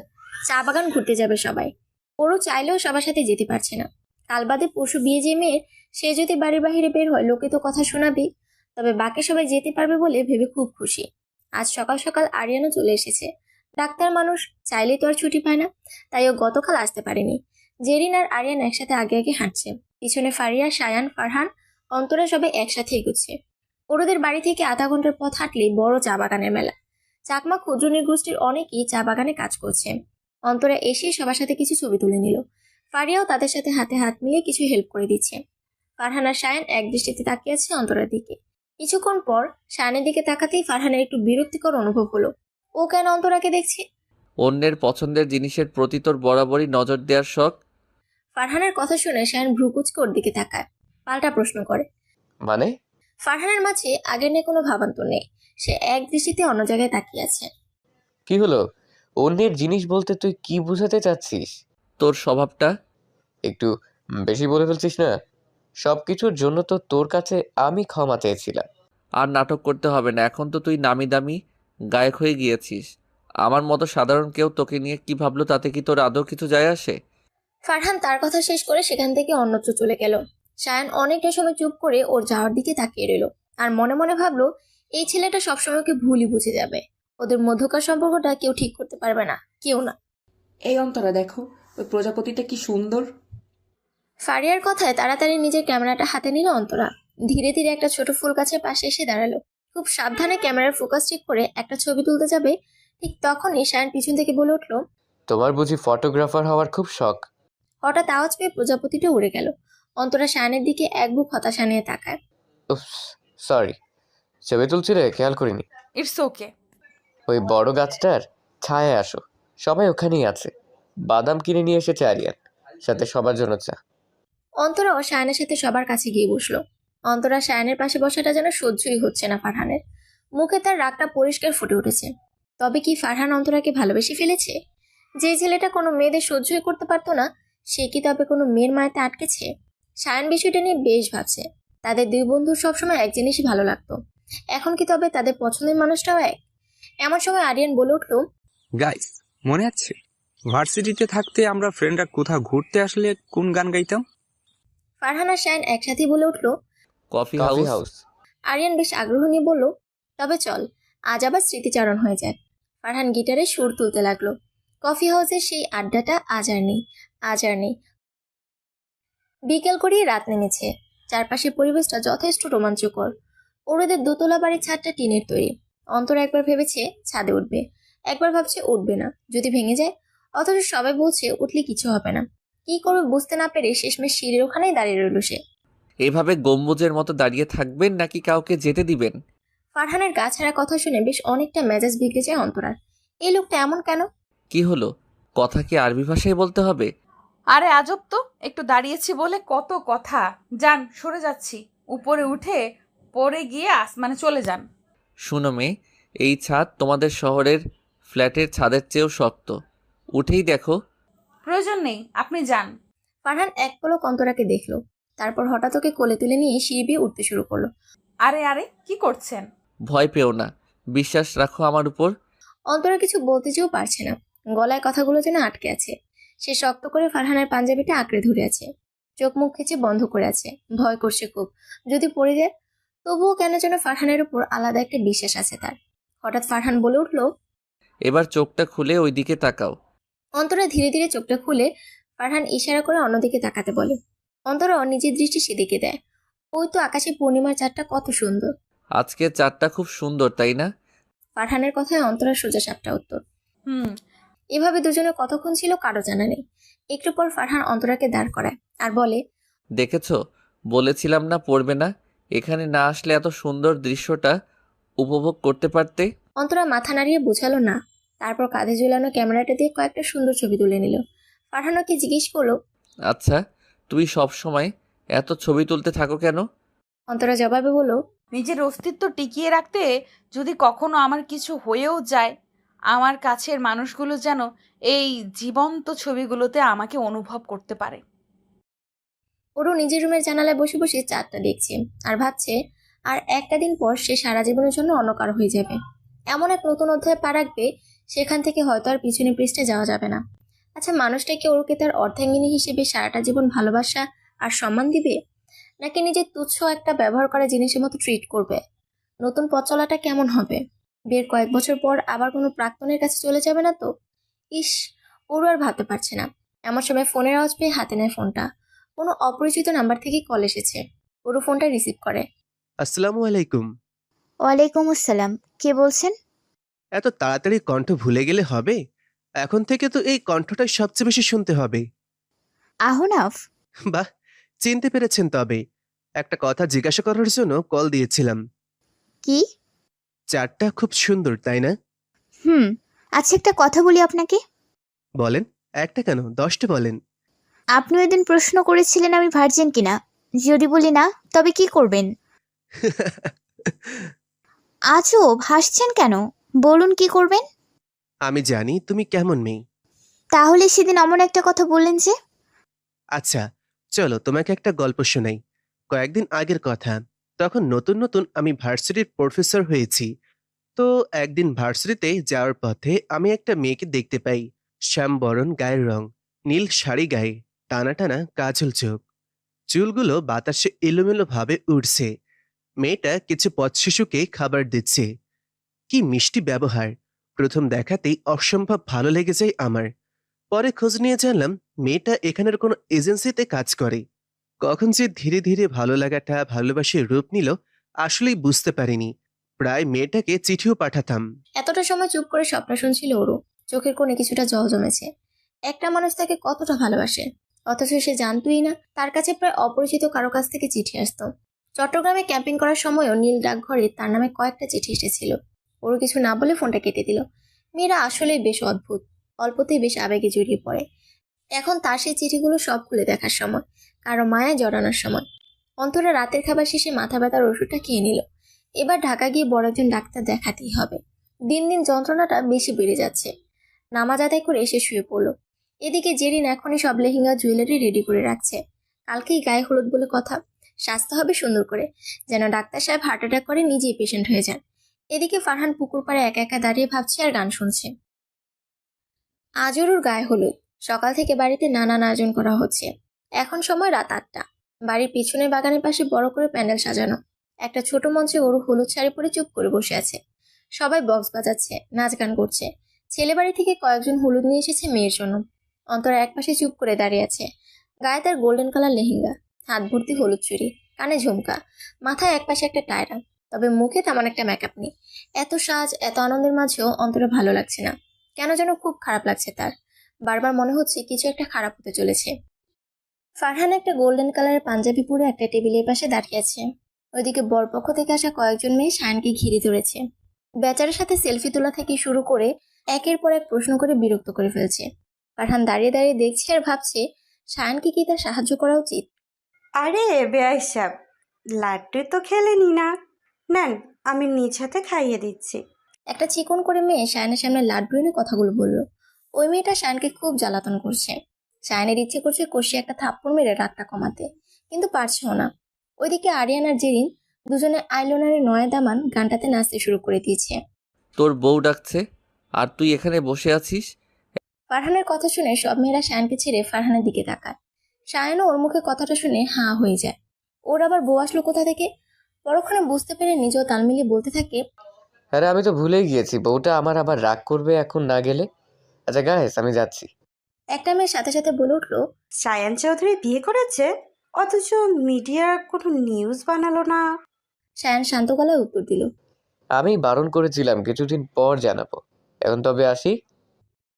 চা বাগান ঘুরতে যাবে সবাই। ওরও চাইলেও সবার সাথে যেতে পারছে না। কাল বাদে পরশু বিয়ে যে মেয়ের, সে যদি বাড়ির বাহিরে বের হয় লোকে তো কথা শোনাবেই। তবে বাকি সবাই যেতে পারবে বলে ভেবে খুব খুশি। আজ সকাল সকাল আরিয়ানও চলে এসেছে। ডাক্তার মানুষ, চাইলেই তো আর ছুটি পায় না, তাই ও গতকাল আসতে পারেনি। জেরিন আর আরিয়ান একসাথে আগে আগে হাঁটছে। পিছনে ফারিয়া, সায়ান, ফারহান, অন্তরা সবাই একসাথে এগুচ্ছে। ওদের বাড়ি থেকে আধা ঘন্টার পথ হাঁটলে বড় চা বাগানের মেলা। চাকমা ক্ষুদ্র নৃগোষ্ঠীর অনেকেই চা বাগানে কাজ করছে। অন্তরা এসে সবার সাথে কিছু ছবি তুলে নিল। ফারিয়াও তাদের সাথে হাতে হাত মিলিয়ে কিছু হেল্প করে দিচ্ছে। ফারহান আর সায়ান এক দৃষ্টিতে তাকিয়ে আছে অন্তরার দিকে। কিছুক্ষণ পর সায়ানের দিকে তাকাতেই ফারহানের একটু বিরক্তিকর অনুভব হলো। ও কেন অন্তরাকে দেখছে? অন্যের পছন্দের জিনিসের প্রতি তোর বরাবরই নজর দেওয়ার শখ। ফারহানের কথা শুনে সায়ান ভ্রুকুচকে ওর দিকে তাকায়, পাল্টা প্রশ্ন করে। মানে? ফারহানের মাঝে আগের নিয়ে কোনো ভাবান্তর নেই। সে এক দৃষ্টিতে অন্য জায়গায় তাকিয়ে আছে। কি হলো? অন্যের জিনিস বলতে তুই কি বোঝাতে চাচ্ছিস? তোর স্বভাবটা একটু বেশি বলে ফেলছিস না? সবকিছুর জন্য তো তোর কাছে আমি ক্ষমা চেয়েছিলাম। আর নাটক করতে হবে না, এখন তো তুই নামি দামি গায়ক হয়ে গিয়েছিস। আমার মতো সাধারণ কেউ তোকে নিয়ে কি ভাবলো তাতে কি তোর আদৌ কিছু যায় আসে? ফারহান তার কথা শেষ করে সেখান থেকে অন্যত্র চলে গেল। সায়ান অনেকটা সময় চুপ করে ওর যাওয়ার দিকে তাকিয়ে রইল আর মনে মনে ভাবলো, এই ছেলেটা সবসময় ওকে ভুলই বুঝে যাবে। ওদের মধ্যকার সম্পর্কটা কেউ ঠিক করতে পারবে না, কেউ না। এই অন্তরা দেখো, ওই প্রজাপতিটা কি সুন্দর। ফারিয়ার কথায় তাড়াতাড়ি নিজের ক্যামেরাটা হাতে নিল অন্তরা। ধীরে ধীরে একটা ছোট ফুল গাছের পাশে এসে দাঁড়ালো। খুব সাবধানে ক্যামেরার ফোকাস ঠিক করে একটা ছবি তুলতে যাবে, ঠিক তখনই সায়ান পিছন থেকে বলে উঠলো, তোমার বুঝি ফটোগ্রাফার হওয়ার খুব শখ? হঠাৎ আওয়াজ পেয়ে প্রজাপতিটা উড়ে গেল। অন্তরা সায়ানের দিকে এক বুক হতাশা নিয়ে তাকায়। সরি, ছবি তুলছিলে, খেয়াল করিনি। It's okay. ওই বড় গাছটার ছায়ায় আসো, সবাই ওখানেই আছে। বাদাম কিনে নিয়ে এসেছে আরিয়ান, সাথে সবার জন্য চা। অন্তরাও সায়ানের সাথে সবার কাছে গিয়ে বসলো। অন্তরা সায়ানের পাশে বসাটা যেন সহ্যই হচ্ছে না ফারহানের। মুখে তার রাগটা পরিষ্কার ফুটে উঠেছে। তবে কি ফারহান অন্তরাকে ভালোবেসে ফেলেছে? যে ছেলেটা কোনো মেয়েদের সহ্যই করতে পারতো না, সে কি তবে কোনো মেয়ের মায়াতে আটকেছে? সায়ান বিষয়টা নিয়ে বেশ ভাবছে। তাদের দুই বন্ধুর সবসময় এক জিনিসই ভালো লাগতো, এখন কি তবে তাদের পছন্দের মানুষটাও এক? এমন সময় আরিয়ান বলে উঠলো, গাইস, মনে আছে ভার্সিটিতে থাকতে আমরা ফ্রেন্ডরা কোথাও ঘুরতে আসলে কোন গান গাইতাম? ফারহান আর সায়ান একসাথে বলে উঠলো, কফি হাউস। আরিয়ান বেশ আগ্রহ নিয়ে বলল, তবে চল আজ আবার স্মৃতিচারণ হয়ে যায়। ফারহান গিটারে সুর তুলতে লাগলো। কফি হাউসের সেই আড্ডাটা আজ আর নেই। বিকেল করিয়ে রাত নেমেছে। চারপাশের পরিবেশটা যথেষ্ট রোমাঞ্চকর। ওদের দোতলা বাড়ির ছাদটা টিনের তৈরি। অন্তর একবার ভেবেছে ছাদে উঠবে, একবার ভাবছে উঠবে না, যদি ভেঙে যায়। অথচ সবাই বলছে উঠলে কিছু হবে না। কি করবে বুঝতে না পেরে শেষমেশ সিঁড়ির ওখানেই দাঁড়িয়ে রইল সে। এভাবে গম্বুজের মতো দাঁড়িয়ে থাকবেন নাকি কাউকে যেতে দিবেন? ফারহানের গা ছাড়া কথা শুনে বেশ অনেকটা মেজাজ বিগড়ে যায় অন্তরার। এই লোকটা এমন কেন? কি হলো, কথা কি আরবি ভাষায় বলতে হবে? আরে আজব তো, একটু দাঁড়িয়েছি বলে কত কথা। যান, সরে যাচ্ছি। উপরে উঠে পরে গিয়ে আসমানে চলে যান। শুনো মেয়ে, এই ছাদ তোমাদের শহরের ফ্ল্যাটের ছাদের চেয়েও শক্ত। উঠেই দেখো। প্রয়োজন নেই, আপনি যান। ফারহান এক পলক অন্তরাকে দেখলো, তারপর হঠাৎ ওকে কোলে তুলে নিয়ে সিঁড়ি বেয়ে উঠতে শুরু করলো। আরে আরে, কি করছেন? ভয় পেও না, বিশ্বাস রাখো আমার উপর। অন্তরা কিছু বলতে চেয়েও পারছে না, গলায় কথাগুলো যেন আটকে আছে। সে শক্ত করে ফারহানের পাঞ্জাবিটা আঁকড়ে ধরে আছে, চোখ মুখ খেচে বন্ধ করে আছে। ভয় করছে খুব, যদি পড়ে যায়। তবুও কেন যেন ফারহানের উপর আলাদা একটা বিশ্বাস আছে তার। হঠাৎ ফারহান বলে উঠলো, এবার চোখটা খুলে ওই দিকে তাকাও। অন্তরা ধীরে ধীরে চোখটা খুলে ফারহান ইশারা করে অন্যদিকে তাকাতে বলে। অন্তরা নিজের দৃষ্টি সেদিকে দেয়। ওই তো আকাশে পূর্ণিমার চাঁদটা কত সুন্দর। আজকের চাঁদটা খুব সুন্দর, তাই না? ফারহানের কথায় অন্তরার সোজা সাপটা উত্তর। এভাবে দুজনে কতক্ষণ ছিল কারো জানা নেই। একটু পর ফারহান অন্তরাকে দাঁড় করায় আর বলে, দেখেছো, বলেছিলাম না পড়বে না। এখানে না আসলে এত সুন্দর দৃশ্যটা উপভোগ করতে পারতে। অন্তরা মাথা নাড়িয়ে বোঝালো না। তারপর কাঁধে ঝুলানো ক্যামেরাটা দিয়ে কয়েকটা সুন্দর ছবি তুলে নিল। ফারহান ওকে জিজ্ঞেস করলো, আচ্ছা, তুমি সব সময় এত ছবি তুলতে থাকো কেন? অন্তরা জবাবে বলল, নিজের অস্তিত্ব টিকিয়ে রাখতে যদি কখনো আমার কিছু হয়েও যায়, আমার কাছের মানুষগুলো যেন এই জীবন্ত ছবিগুলোতে আমাকে অনুভব করতে পারে। ওরও নিজের রুমের জানালায় বসে বসে চাঁদটা দেখছে আর ভাবছে, আর একটা দিন পর সে সারা জীবনের জন্য অন্য কারো হয়ে যাবে। এমন এক নতুন অধ্যায় পা রাখবে, সেখান থেকে হয়তো আর পিছনে পৃষ্ঠে যাওয়া যাবে না। আচ্ছা, মানুষটাকে ওরকে তার অর্ধাঙ্গিনী হিসেবে সারাটা জীবন ভালোবাসা আর সম্মান দিবে, নাকি নিজের তুচ্ছ একটা ব্যবহার করা জিনিসের মতো ট্রিট করবে? নতুন পথ চলাটা কেমন হবে? বিয়ের কয়েক বছর পর আবার কোনো প্রাক্তনের কাছে চলে যাবে না তো? ইস, ওরও আর ভাবতে পারছে না। এমন সময় ফোনের আওয়াজ পেয়ে হাতে নেয় ফোনটা। কোনো অপরিচিত নাম্বার থেকে কল এসেছে। ওরও ফোনটা রিসিভ করে। আসসালামু আলাইকুম। ওয়ালাইকুম আসসালাম, কে বলছেন? এত তাড়াতাড়ি কণ্ঠ ভুলে গেলে হবে? এখন থেকে তো এই কণ্ঠটাই সবচেয়ে বেশি শুনতে হবে। আহনাফ? বাহ, চিনতে পেরেছেন তবে। একটা কথা জিজ্ঞাসা করার জন্য কল দিয়েছিলাম। কি? চারটা খুব সুন্দর, তাই না? আচ্ছা, একটা কথা বলি আপনাকে। বলেন। একটা কেন, 10টা বলেন। আপনি ওই দিন প্রশ্ন করেছিলেন আমি ভার্জিন কিনা। যদি বলি না, তবে কি করবেন? আজও হাসছেন কেন? বলুন, কি করবেন? আমি জানি তুমি কেমন মেয়ে। তাহলে সেদিন এমন একটা কথা বললেন যে? আচ্ছা, চলো তোমাকে একটা গল্প শোনাই। কয়েকদিন আগের কথা। তখন নতুন নতুন আমি ভার্সিটির প্রফেসর হয়েছি। তো একদিন ভার্সিটিতে যাওয়ার পথে আমি একটা মেয়েকে দেখতে পাই। শ্যামবরণ গায়ের রং, নীল শাড়ি গায়ে, টানা টানা কাজল চোখ, চুলগুলো বাতাসে এলোমেলো ভাবে উড়ছে। মেয়েটা কিছু পথ শিশুকে খাবার দিচ্ছে। কি মিষ্টি ব্যবহার! প্রথম দেখাতেই অসম্ভব ভালো লেগে যায় আমার। পরে খোঁজ নিয়ে জানলাম মেয়েটা এখানের কোনো এজেন্সিতে কাজ করে। কখন যে ধীরে ধীরে ভালো লাগাটা ভালোবাসার রূপ নিল আসলেই বুঝতে পারিনি। প্রায় মেয়েটাকে চিঠিও পাঠাতাম। এতটা সময় চুপ করে স্বপ্ন শুনছিল ওরও। চোখের কোণে কিছুটা জল জমেছে। একটা মানুষ তাকে কতটা ভালোবাসে, অথচ সে জানতোই না তার কাছে প্রায় অপরিচিত কারো কাছ থেকে চিঠি আসতো। চট্টগ্রামে ক্যাম্পিং করার সময়ও নীল ডাকঘরে তার নামে কয়েকটা চিঠি এসেছিল। ওরও কিছু না বলে ফোনটা কেটে দিল। মেয়েরা আসলেই বেশ অদ্ভুত, অল্পতেই বেশ আবেগে জড়িয়ে পড়ে। এখন তার সেই চিঠিগুলো সব খুলে দেখার সময়, কারো মায়ায় জড়ানোর সময়। অন্তরা রাতের খাবার শেষে মাথা ব্যথার ওষুধটা খেয়ে নিল। এবার ঢাকা গিয়ে বড় একজন ডাক্তার দেখাতেই হবে। দিন দিন যন্ত্রণাটা বেশি বেড়ে যাচ্ছে। নামাজ আদায় করে এসে শুয়ে পড়ল। এদিকে জেরিন এখনই সব লেহেঙ্গা জুয়েলারি রেডি করে রাখছে। কালকেই গায়ে হলুদ বলে কথা, সাজতে হবে সুন্দর করে, যেন ডাক্তার সাহেব হার্ট অ্যাটাক করে নিজেই পেশেন্ট হয়ে যান। এদিকে ফারহান পুকুর পাড়ে একা একা দাঁড়িয়ে ভাবছে আর গান শুনছে। আজরুর গায়ে হলুদ। সকাল থেকে বাড়িতে নানান আয়োজন করা হচ্ছে। এখন সময় রাত 8টা। বাড়ির পিছনের বাগানের পাশে বড় করে প্যান্ডেল সাজানো। একটা ছোট মঞ্চে ওর হলুদ শাড়ি পরে চুপ করে বসে আছে। সবাই বক্স বাজাচ্ছে, নাচ গান করছে। ছেলে বাড়ি থেকে কয়েকজন হলুদ নিয়ে এসেছে মেয়ের জন্য। অন্তরা একপাশে চুপ করে দাঁড়িয়ে আছে। গায়ে তার গোল্ডেন কালার লেহেঙ্গা, হাত ভর্তি হলুদ চুড়ি, কানে ঝুমকা, মাথায় একপাশে একটা টায়রা, তবে মুখে তেমন একটা মেকআপ নেই। এত সাজ, এত আনন্দের মাঝেও অন্তরা ভালো লাগছে না। কেন যেন খুব খারাপ লাগছে তার। বারবার মনে হচ্ছে কিছু একটা খারাপ হতে চলেছে। ফারহান একটা গোল্ডেন কালারের পাঞ্জাবি পরে একটা টেবিলের পাশে দাঁড়িয়ে আছে। ওইদিকে বরপক্ষ থেকে আসা কয়েকজন মেয়ে শায়ানকে ঘিরে ধরেছে। বেচারার সাথে সেলফি তোলা থেকে শুরু করে একের পর এক প্রশ্ন করে বিরক্ত করে ফেলছে। ফারহান দাঁড়িয়ে দাঁড়িয়ে দেখছে আর ভাবছে শায়ানকে কি তার সাহায্য করা উচিত। আরে বেয়াই সাহেব, লাড্ডু তো খেলেনি না, নেন আমি নিজ হাতে খাইয়ে দিচ্ছি। একটা চিকন করে মেয়ে শায়ানের সামনে লাড্ডু এনে কথাগুলো বলল। ওই মেয়েটা শায়ানকে খুব জ্বালাতন করছে। শায়ানের ইচ্ছে করছে কষিয়ে একটা থাপ্পড় মেরে রাগটা কমাতে, কিন্তু পারছেও না। ওইদিকে আরিয়ান আর জেরিন দুজনে আইলোনারে নয়া দামান গানটাতে নাচতে শুরু করে দিয়েছে। তোর বউ ডাকছে আর তুই এখানে বসে আছিস। ফারহানের কথা শুনে সব মেয়েরা শায়ানকে ছেড়ে ফারহানের দিকে তাকায়। শায়ানও ওর মুখে কথাটা শুনে হাঁ হয়ে যায়। ওর আবার বউ আসলো কোথা থেকে? পরক্ষণে বুঝতে পেরে নিজেও তাল মিলিয়ে বলতে থাকে, আরে আমি তো ভুলেই গিয়েছি, বউটা আমার আবার রাগ করবে এখন না গেলে। আচ্ছা গাইস, আমি যাচ্ছি। একটা মেয়ের সাথে সাথে বলে উঠলো, সায়ান চৌধুরী বিয়ে করেছে, অথচ মিডিয়ার কোনো নিউজ বানালো না। শায়ান শান্ত গলায় উত্তর দিল, আমি বারণ করেছিলাম কিছুদিন পর জানাবো। এখন তবে আসি।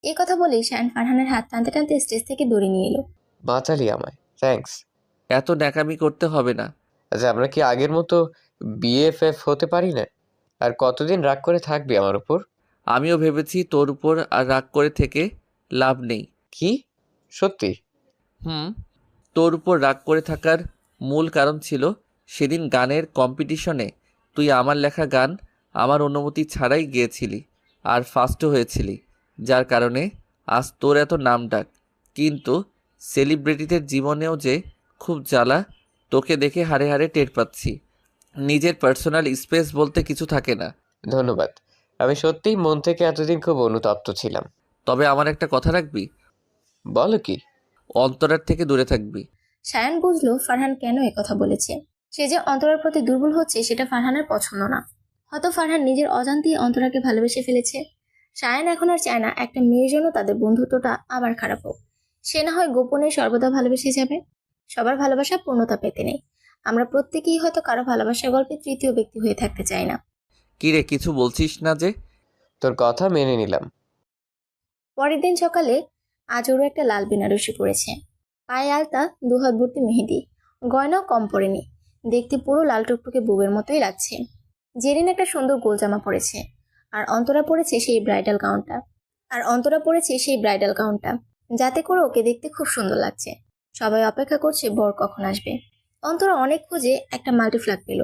এই কথা বলেই শায়ান ফারহানের হাত টানতে টানতে স্টেজ থেকে দৌড়ে নিয়ে এলো। বাঁচালি আমায়, থ্যাঙ্কস। এত ন্যাকামি করতে হবে না। আচ্ছা আমরা কি আগের মতো বিএফএফ হতে পারি না? আর কতদিন রাগ করে থাকবি আমার উপর? আমিও ভেবেছি তোর উপর আর রাগ করে থেকে লাভ নেই। কি সত্যি? তোর উপর রাগ করে থাকার মূল কারণ ছিল সেদিন গানের কম্পিটিশনে তুই আমার লেখা গান আমার অনুমতি ছাড়াই গেয়েছিলি আর ফার্স্টও হয়েছিলি, যার কারণে আজ তোর এত নাম ডাক। কিন্তু সেলিব্রিটিদের জীবনেও যে খুব জ্বালা তোকে দেখে হাড়ে হাড়ে টের পাচ্ছি। নিজের পার্সোনাল স্পেস বলতে কিছু থাকে না। ধন্যবাদ, আমি সত্যিই মন থেকে এতদিন খুব অনুতপ্ত ছিলাম। তবে আমার একটা কথা রাখবি। বলো কি? অন্তরার থেকে দূরে থাকবি। শায়ান বুঝলো ফারহান কেন কথা বলেছে। সে যে অন্তরার প্রতি দুর্বল হচ্ছে সেটা ফারহানের পছন্দ না। হয়তো ফারহান নিজের অজান্তেই অন্তরাকে ভালোবেসে ফেলেছে। শায়ান এখন আর চায় না একটা মেয়ের জন্য তাদের বন্ধুত্বটা আবার খারাপ হোক। সে না হয় গোপনে সর্বদা ভালোবেসে যাবে। সবার ভালোবাসা পূর্ণতা পেতে নেই। আমরা প্রত্যেকেই হয়তো কারো ভালোবাসার গল্পে তৃতীয় ব্যক্তি হয়ে থাকতে চাই না। কি রে, কিছু বলছিস না যে? তোর কথা মেনে নিলাম। পরের দিন সকালে আজরও একটা লাল বেনারসি পরেছে, পায়ে আলতা, দুহাত ভর্তি মেহেদি, গয়নাও কম পরেনি। দেখতে পুরো লাল টুকটুকে বউয়ের মতোই লাগছে। জেরিন একটা সুন্দর গোল জামা পরেছে আর অন্তরা পরেছে সেই ব্রাইডাল গাউনটা, যাতে করে ওকে দেখতে খুব সুন্দর লাগছে। সবাই অপেক্ষা করছে বর কখন আসবে। অন্তরা অনেক খুঁজে একটা মাল্টিফ্ল্যাগ পেল।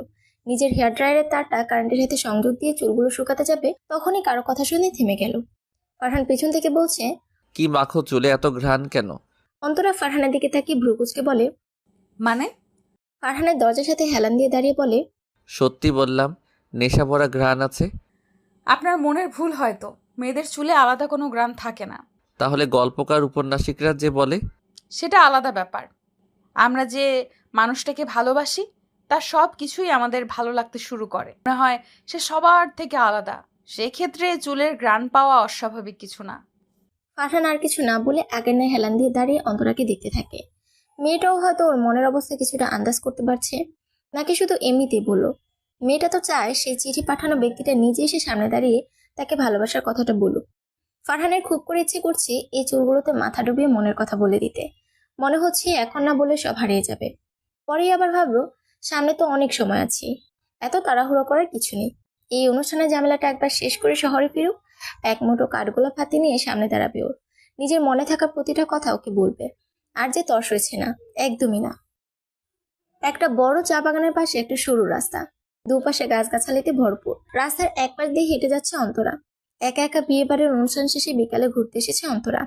নিজের হেয়ার ড্রায়ারের তারটা কারেন্টের সাথে সংযোগ দিয়ে চুলগুলো শুকাতে যাবে, তখনই কারো কথা শুনে থেমে গেল। ফারহান পেছন থেকে বলছে, কি মাখো চুলে, এত ঘ্রাণ কেন? অন্তরা ফারহানের দিকে তাকিয়ে ভ্রুকুচকে বলে, মানে? ফারহানের দরজার সাথে হেলান দিয়ে দাঁড়িয়ে বলে, সত্যি বললাম, নেশা ভরা ঘ্রাণ আছে। আপনার মনের ভুল হয়তো, মেয়েদের চুলে আলাদা কোনো গ্রাম থাকে না। তাহলে গল্পকার উপন্যাসিকরা যে বলে সেটা আলাদা ব্যাপার। আমরা যে মানুষটাকে ভালোবাসি তার সব কিছুই আমাদের ভালো লাগতে শুরু করে, মনে হয় সে সবার থেকে আলাদা। সেক্ষেত্রে চুলের গ্রাণ পাওয়া অস্বাভাবিক কিছু না। ফারহান আর কিছু না বলে আগের ন্যায় হেলান দিয়ে দাঁড়িয়ে অন্তরাকে দেখতে থাকে। মেয়েটাও হয়তো ওর মনের অবস্থা কিছুটা আন্দাজ করতে পারছে, নাকি শুধু এমনিতেই বলল। মেয়েটা তো চায় সেই চিঠি পাঠানো ব্যক্তিটা নিজে এসে সামনে দাঁড়িয়ে তাকে ভালোবাসার কথাটা বলুক। ফারহানের খুব করে ইচ্ছে করছে এই চুলগুলোতে মাথা ডুবিয়ে মনের কথা বলে দিতে। মনে হচ্ছে এখন না বলে সব হারিয়ে যাবে। পরেই আবার ভাবলো, সামনে তো অনেক সময় আছে, এত তাড়াহুড়ো করার কিছু নেই। এই অনুষ্ঠানের ঝামেলাটা একবার শেষ করে শহরে ফিরুক, এক মুঠো কাঠগোলাপ হাতে নিয়ে সামনে দাঁড়াবে ওর। নিজের মনে থাকা প্রতিটা কথা ওকে বলবে। আর যে তর্স হয়েছে না, একদমই না। একটা বড় চা বাগানের পাশে একটা সরু রাস্তা, দুপাশে গাছগাছালিতে ভরপুর। রাস্তার এক পাশ দিয়ে হেঁটে যাচ্ছে অন্তরা। একা একা বিয়ে বাড়ির অনুষ্ঠান শেষে বিকালে ঘুরতে এসেছে অন্তরা।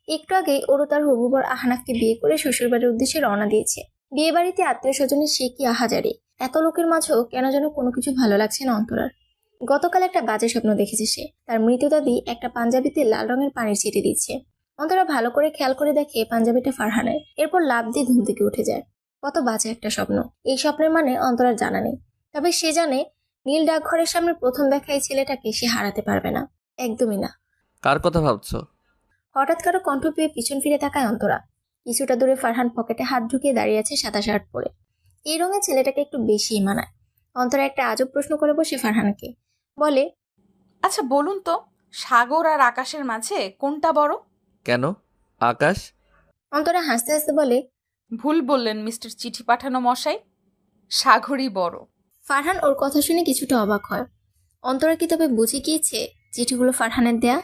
একটু আগেই ওরও তার হবু বর আহনাফকে বিয়ে করে শ্বশুরবাড়ির উদ্দেশ্যে রওনা দিয়েছে। বিয়ে বাড়িতে আত্মীয় স্বজনের সে কি আহাজারি, এত লোকের মাঝেও কেন যেন কোনো কিছু ভালো লাগছে না অন্তরার। গতকাল একটা বাজে স্বপ্ন দেখেছে সে, তার মৃত দাদি একটা পাঞ্জাবিতে লাল রঙের পানির ছিটে দিচ্ছে। অন্তরা ভালো করে খেয়াল করে দেখে পাঞ্জাবিটা ফারহানের। এরপর লাফ দিয়ে ঘুম থেকে উঠে যায়। কত বাজে একটা স্বপ্ন। এই স্বপ্নের মানে অন্তরার জানা নেই, তবে সে জানে নীল ডাকঘরের সামনে প্রথম দেখা এই ছেলেটাকে সে হারাতে পারবে না, একদমই না। কার কথা ভাবছো? হঠাৎ কারো কণ্ঠ পেয়ে পিছন ফিরে তাকায় অন্তরা। কিছুটা দূরে ফারহান পকেটে হাত ঢুকিয়ে দাঁড়িয়ে আছে সাদা শার্ট পরে। এই রঙের ছেলেটাকে একটু বেশি মানায়। অন্তরা একটা আজব প্রশ্ন করে বসে ফারহানকে বলে, আচ্ছা বলুন তো, সাগর আর আকাশের মাঝে কোনটা বড়? কেন? আকাশ। অন্তরা হাসতে হাসতে বলে, ভুল বললেন মিস্টার চিঠি পাঠানো মশাই, সাগরই বড়। ফারহান ওর কথা শুনে কিছুটা অবাক হয়। অন্তরা কি তবে বুঝে গিয়েছে চিঠিগুলো ফারহানের দেয়া?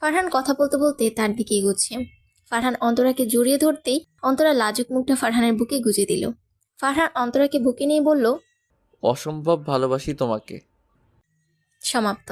ফারহান কথা বলতে বলতে তার দিকে এগোচ্ছে। ফারহান অন্তরাকে জড়িয়ে ধরতেই অন্তরা লাজুক মুখটা ফারহানের বুকে গুজে দিল। ফারহান অন্তরাকে বুকে নিয়ে বলল, অসম্ভব ভালোবাসি তোমাকে। সমাপ্ত।